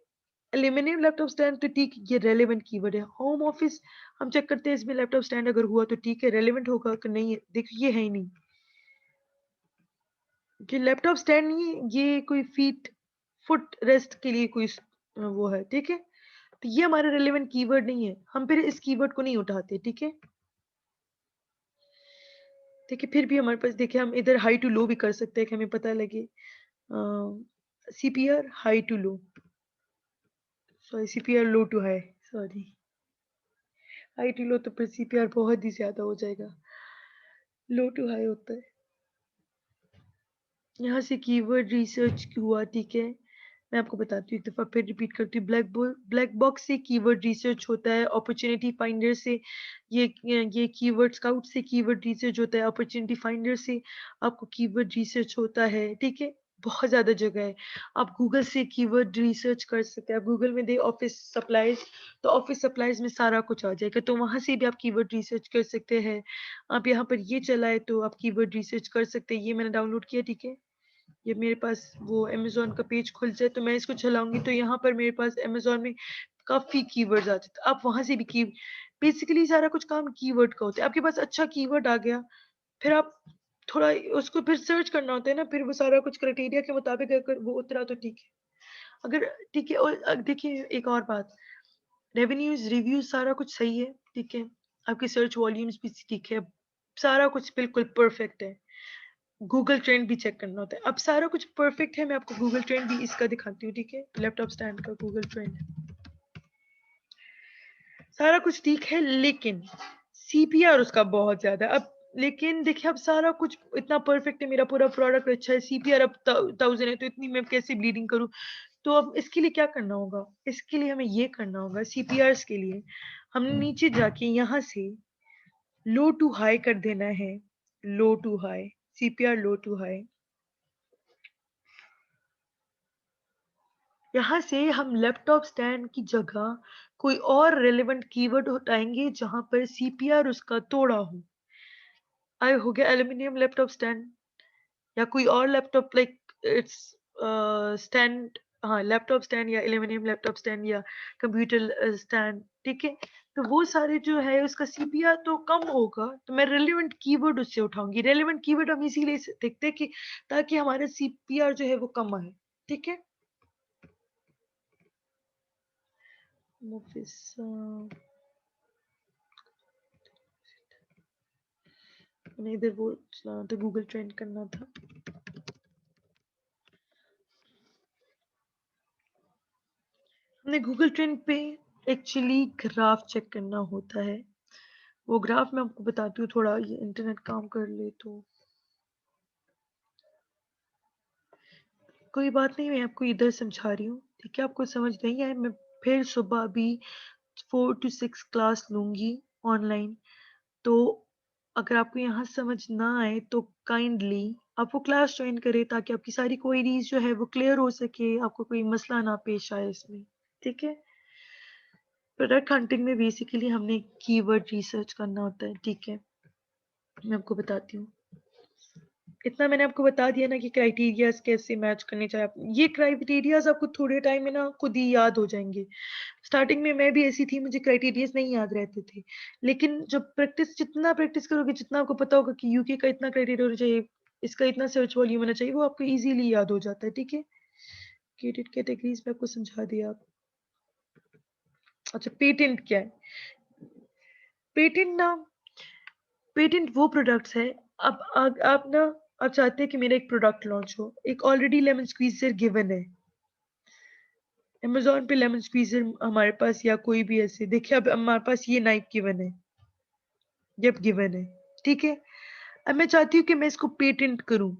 एल्यूमीनियम लैपटॉप स्टैंड तो ठीक, ये रेलेवेंट कीवर्ड है। होम ऑफिस हम चेक करते हैं, इसमें लैपटॉप स्टैंड अगर हुआ तो ठीक है, रेलेवेंट होगा कि नहीं है, देखिए ये है ही नहीं। कि लैपटॉप स्टैंड नहीं है, ये कोई फुट रेस्ट के लिए कोई वो है, ठीक है? तो ये हमारा रेलेवेंट कीवर्ड नहीं है, हम फिर इस कीवर्ड को नहीं उठाते, ठीक है? देखिए फिर भी हमारे पास, देखिए हम इधर हाई टू लो भी कर सकते हैं कि हमें पता लगे। CPR high to low, sorry CPR low to high, sorry high to low तो फिर सीपीआर बहुत ही ज्यादा हो जाएगा, लो टू हाई होता है। यहाँ से कीवर्ड रिसर्च हुआ, ठीक है? मैं आपको बताती हूँ, एक दफ़ा फिर रिपीट करती हूँ। ब्लैक बॉक्स से कीवर्ड रिसर्च होता है, अपॉर्चुनिटी फाइंडर से ये कीवर्ड स्काउट से कीवर्ड रिसर्च होता है, अपॉर्चुनिटी फाइंडर से आपको कीवर्ड रिसर्च होता है, ठीक है? बहुत ज़्यादा जगह है। आप गूगल से कीवर्ड रिसर्च कर सकते हैं। आप गूगल में दे ऑफिस सप्लाईज़, तो ऑफिस सप्लाईज़ में सारा कुछ आ जाएगा, तो वहाँ से भी आप कीवर्ड रिसर्च कर सकते हैं। आप यहाँ पर ये चलाए तो आप कीवर्ड रिसर्च कर सकते हैं। ये मैंने डाउनलोड किया, ठीक है? ये मेरे पास वो अमेज़न का पेज खुल जाए तो मैं इसको चलाऊँगी, तो यहाँ पर मेरे पास अमेज़न में काफ़ी कीवर्ड्स आते हैं। तो आप वहाँ से भी बेसिकली सारा कुछ काम कीवर्ड का होता है। आपके पास अच्छा कीवर्ड आ गया, फिर आप थोड़ा उसको फिर सर्च करना होता है ना, फिर वो सारा कुछ क्राइटेरिया के मुताबिक अगर वो उतरा तो ठीक है। अगर ठीक है, और देखिए एक और बात, रेवेन्यूज़, रिव्यूज़ सारा कुछ सही है, ठीक है? आपके सर्च वॉल्यूम्स भी ठीक है। सारा कुछ बिल्कुल परफेक्ट है। गूगल ट्रेंड भी चेक करना होता है। अब सारा कुछ परफेक्ट है, मैं आपको गूगल ट्रेंड भी इसका दिखाती हूँ, ठीक है? लैपटॉप स्टैंड का गूगल ट्रेंड। सारा कुछ ठीक है, लेकिन सीपीआर उसका बहुत ज़्यादा है। अब लेकिन देखिए, अब सारा कुछ इतना परफेक्ट है, मेरा पूरा प्रोडक्ट अच्छा है, सीपीआर अब 1000 है, तो इतनी मैं कैसे ब्लीडिंग करूँ? तो अब इसके लिए क्या करना होगा? इसके लिए हमें ये करना होगा, सीपीआरस के लिए हमने नीचे जाके यहाँ से लो टू हाई कर देना है। Low to high, CPR low to high. यहाँ से हम लैपटॉप स्टैंड की जगह कोई और रेलेवेंट कीवर्ड हटाएंगे जहां पर सीपीआर उसका थोड़ा हो। आई हो गया एल्यूमिनियम लैपटॉप स्टैंड, या कोई और लैपटॉप लाइक इट्स स्टैंड। हाँ, लैपटॉप स्टैंड या एल्यूमिनियम लैपटॉप स्टैंड या कंप्यूटर स्टैंड, ठीक है? तो वो सारे जो है उसका सीपीआर तो कम होगा, तो मैं रेलेवेंट कीवर्ड उससे उठाऊंगी। रेलेवेंट कीवर्ड हम इसीलिए देखते हैं कि ताकि हमारा सीपीआर जो है वो कम आए, ठीक है? मैंने इधर वो चलाना था, गूगल ट्रेंड करना था। हमने गूगल ट्रेंड पे एक्चुअली ग्राफ चेक करना होता है। वो ग्राफ मैं आपको बताती हूँ, थोड़ा ये इंटरनेट काम कर ले तो कोई बात नहीं, मैं आपको इधर समझा रही हूँ, ठीक है? आपको समझ नहीं आए, मैं फिर सुबह अभी 4 to 6 क्लास लूंगी ऑनलाइन। तो अगर आपको यहाँ समझ ना आए तो काइंडली आप वो क्लास ज्वाइन करें, ताकि आपकी सारी क्वेरीज जो है वो क्लियर हो सके, आपको कोई मसला ना पेश आए इसमें, ठीक है? प्रोडक्ट हंटिंग में बेसिकली हमने कीवर्ड रिसर्च करना होता है, ठीक है? मैं आपको बताती हूँ। इतना मैंने आपको बता दिया ना कि क्राइटेरियाज कैसे मैच करने चाहिए। आप ये क्राइटेरियाज आपको थोड़े टाइम में ना खुद ही याद हो जाएंगे। स्टार्टिंग में मैं भी ऐसी थी, मुझे क्राइटेरियाज नहीं याद रहते थे, लेकिन जब जितना प्रैक्टिस करोगे, जितना आपको पता होगा कि यूके का इतना क्राइटेरिया होना चाहिए, इसका इतना सर्च वॉल्यूम होना चाहिए, वो आपको इजीली याद हो जाता है, ठीक है? क्रेडिट कैटेगरीज में आपको समझा दिया। अच्छा, पेटेंट क्या है? पेटेंट ना, पेटेंट वो प्रोडक्ट्स है। आप ना, आप चाहते हैं कि मेरा एक प्रोडक्ट लॉन्च हो, एक ऑलरेडी लेमन स्क्वीजर गिवन है अमेज़न पे। लेमन स्क्वीजर हमारे पास, या कोई भी ऐसे देखिए, अब हमारे पास ये नाइफ गिवन है, जब गिवन है, ठीक है? अब मैं चाहती हूँ कि मैं इसको पेटेंट करूँ,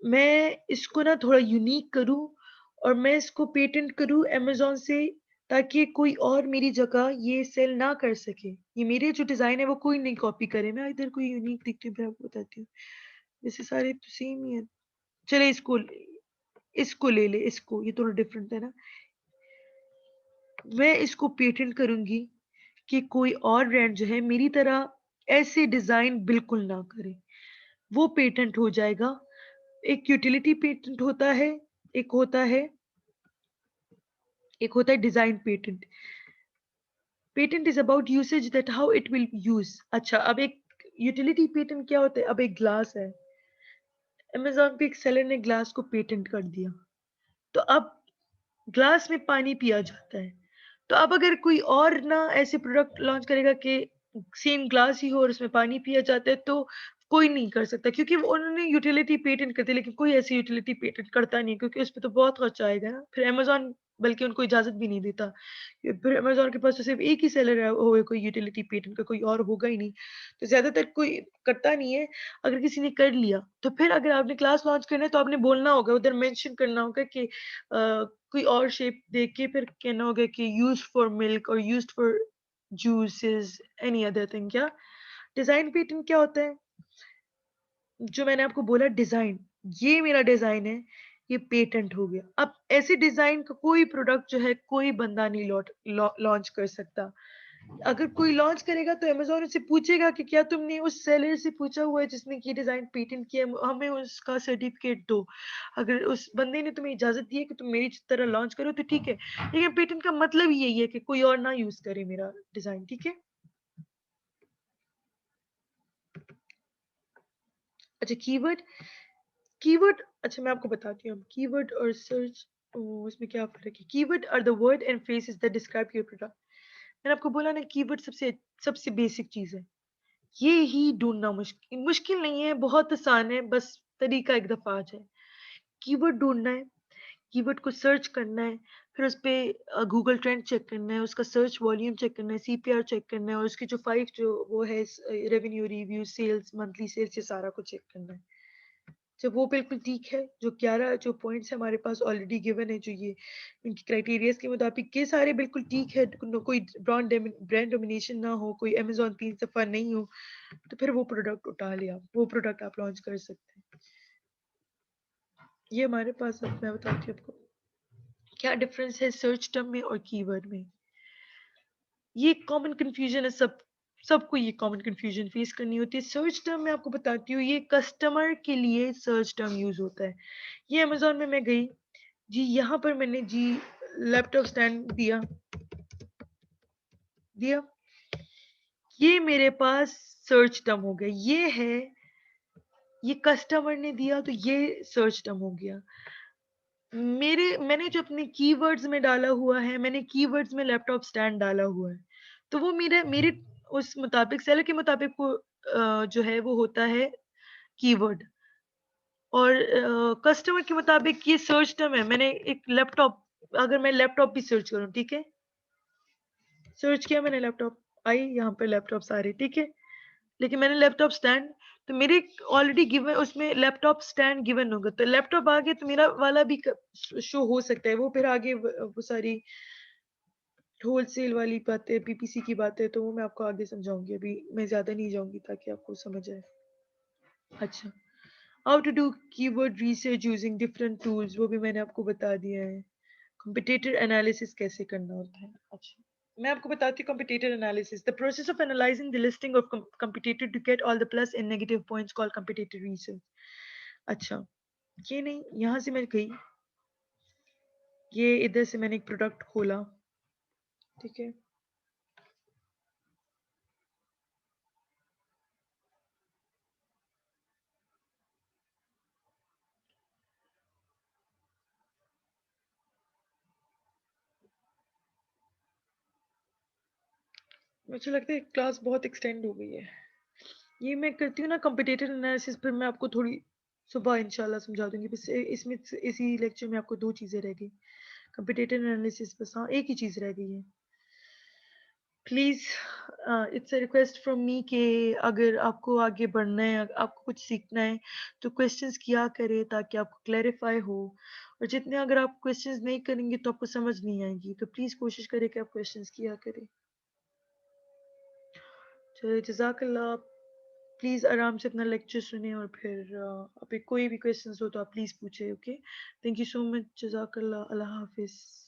मैं इसको ना थोड़ा यूनिक करूँ, और मैं इसको पेटेंट करूँ अमेज़न से, ताकि कोई और मेरी जगह ये सेल ना कर सके। ये मेरे जो डिज़ाइन है वो कोई नहीं कॉपी करे। मैं इधर कोई यूनिक दिखती हूँ, मैं आपको बताती हूँ। वैसे सारे तो सेम ही है। चले इसको ले ले, इसको, ये थोड़ा डिफरेंट है ना। मैं इसको पेटेंट करूंगी कि कोई और ब्रांड जो है मेरी तरह ऐसे डिजाइन बिल्कुल ना करे, वो पेटेंट हो जाएगा। एक यूटिलिटी पेटेंट होता है, एक होता है एक होता है design patent. Patent is about usage, that how it will use. अच्छा, अब एक यूटिलिटी पेटेंट क्या होता है? अब एक ग्लास है, अमेज़न पे एक सेलर ने ग्लास को पेटेंट कर दिया, तो अब ग्लास में पानी पिया जाता है। तो अब अगर कोई और ना ऐसे प्रोडक्ट लॉन्च करेगा कि सेम ग्लास ही हो और उसमें पानी पिया जाता है, तो कोई नहीं कर सकता, क्योंकि वो उन्होंने यूटिलिटी पेटेंट करते, लेकिन कोई ऐसी यूटिलिटी पेटेंट करता नहीं, क्योंकि उस पे तो बहुत खर्चा आएगा ना। फिर अमेज़न बल्कि उनको इजाज़त भी नहीं देता। फिर अमेज़न के पास तो सिर्फ एक ही सेलर है, होए कोई यूटिलिटी पेटेंट का, कोई और होगा ही नहीं। तो ज़्यादातर कोई करता नहीं है। अगर किसी ने कर लिया, तो फिर अगर आपने क्लास लॉन्च करना है तो आपने बोलना होगा, उधर मेंशन करना होगा कि कोई और शेप देके फिर कहना होगा कि यूज्ड फॉर मिल्क और used for juices, any other thing. क्या डिजाइन पेटेंट क्या होता है? जो मैंने आपको बोला डिजाइन, ये मेरा डिजाइन है, ये पेटेंट हो गया। अब ऐसे डिजाइन का कोई प्रोडक्ट जो है कोई बंदा नहीं लॉन्च कर सकता। अगर कोई लॉन्च करेगा तो अमेज़न उससे पूछेगा कि क्या तुमने उस सेलर से पूछा हुआ है जिसने ये डिज़ाइन पेटेंट किया है, हमें उसका सर्टिफिकेट दो। अगर उस बंदे ने तुम्हें इजाज़त दी है कि तुम मेरी तरह लॉन्च करो तो ठीक है, लेकिन पेटेंट का मतलब ही यही है कि कोई और ना यूज़ करे मेरा डिज़ाइन, ठीक है? अच्छा, कीवर्ड, अच्छा मैं आपको बताती हूँ अब कीवर्ड और सर्च उसमें क्या फ़र्क है। Keyword are the word and phrases that describe your product. मैंने आपको बोला ना, कीवर्ड सबसे सबसे बेसिक चीज़ है। ये ही ढूँढना मुश्किल मुश्किल नहीं है, बहुत आसान है, बस तरीका एक दफ़ा आ जाए। कीवर्ड ढूँढना है, कीवर्ड को सर्च करना है, फिर उस पे गूगल ट्रेंड चेक करना है, उसका सर्च वॉल्यूम चेक करना है, सीपीआर चेक करना है और उसकी जो 5 जो वो है revenue, review, sales, monthly sales, ये सारा कुछ चेक करना है। जब वो बिल्कुल ठीक है, जो 11 जो पॉइंट्स हमारे पास ऑलरेडी गिवन है, जो ये इनकी क्राइटेरियाज़ के मुताबिक ये सारे बिल्कुल ठीक है, कोई ब्रांड डोमिनेशन ना हो, कोई अमेज़न 3 सफ़ा नहीं हो, तो फिर वो प्रोडक्ट उठा लिया, वो प्रोडक्ट आप लॉन्च कर सकते हैं। ये हमारे पास अब मैं बताती हूँ आपको, क्या डिफ़रेंस है सर्च टर्म में और कीवर्ड में। ये कॉमन कन्फ्यूज़न है सबको ये कॉमन कन्फ्यूज़न फेस करनी होती है। सर्च टर्म मैं आपको बताती हूँ, ये कस्टमर के लिए सर्च टर्म यूज़ होता है। ये अमेज़न में मैं गई, जी यहाँ पर मैंने जी लैपटॉप स्टैंड दिया, ये मेरे पास सर्च टर्म हो गया। ये है, ये कस्टमर ने दिया तो ये सर्च टर्म हो गया। मैंने जो अपने कीवर्ड्स में डाला हुआ है, मैंने कीवर्ड्स में लैपटॉप स्टैंड डाला हुआ है। तो वो मेरे मेरे उस मुताबिक सेलर के मुताबिक वो जो है वो होता है कीवर्ड और कस्टमर के मुताबिक ये सर्च टर्म है। मैंने एक लैपटॉप, अगर मैं लैपटॉप भी सर्च करूँ, ठीक है? सर्च किया मैंने लैपटॉप, आई यहाँ पे लैपटॉप्स आ रही, ठीक है? लेकिन मैंने लैपटॉप स्टैंड, तो मेरे ऑलरेडी गिवन उसमें लैपटॉप स्टैंड गिवन होगा, तो लैपटॉप आ गया तो मेरा वाला भी शो हो सकता है। वो फिर आगे वो सारी होलसेल वाली बातें, पीपीसी की बातें, तो वो मैं आपको आगे समझाऊंगी, अभी मैं ज्यादा नहीं जाऊंगी ताकि आपको समझ आए। अच्छा, how to do keyword research using different tools, वो भी मैंने आपको बता दिया है। कंपिटिटर एनालिसिस कैसे करना होता है। अच्छा, मैं आपको बताती हूँ competitor analysis, the process of analysing the listing of competitor to get all the plus and negative points called competitor research. अच्छा, ये नहीं, यहाँ से मैं गई, ये इधर से मैंने एक प्रोडक्ट खोला, ठीक है? मुझे लगता है क्लास बहुत एक्सटेंड हो गई है। ये मैं करती हूँ ना कंपिटिटिव एनालिसिस, फिर मैं आपको थोड़ी सुबह इंशाल्लाह समझा दूंगी। बस इसमें इसी लेक्चर में आपको 2 चीज़ें रह गई, कंपिटिटिव एनालिसिस, बस हाँ एक ही चीज़ रह गई है। Please it's a request from me कि अगर आपको आगे बढ़ना है, आपको कुछ सीखना है, तो क्वेश्चंस किया करें ताकि आपको क्लैरिफाई हो, और जितने अगर आप क्वेश्चंस नहीं करेंगे तो आपको समझ नहीं आएगी, तो प्लीज़ कोशिश करें कि आप क्वेश्चंस किया करें। चलिए, जज़ाकल्लाह। प्लीज़ आराम से अपना लेक्चर सुने और फिर अभी कोई भी क्वेश्चंस हो तो आप प्लीज़ पूछे, okay? Thank you so much, जज़ाकल्लाह, अल्लाह हाफ़िज़।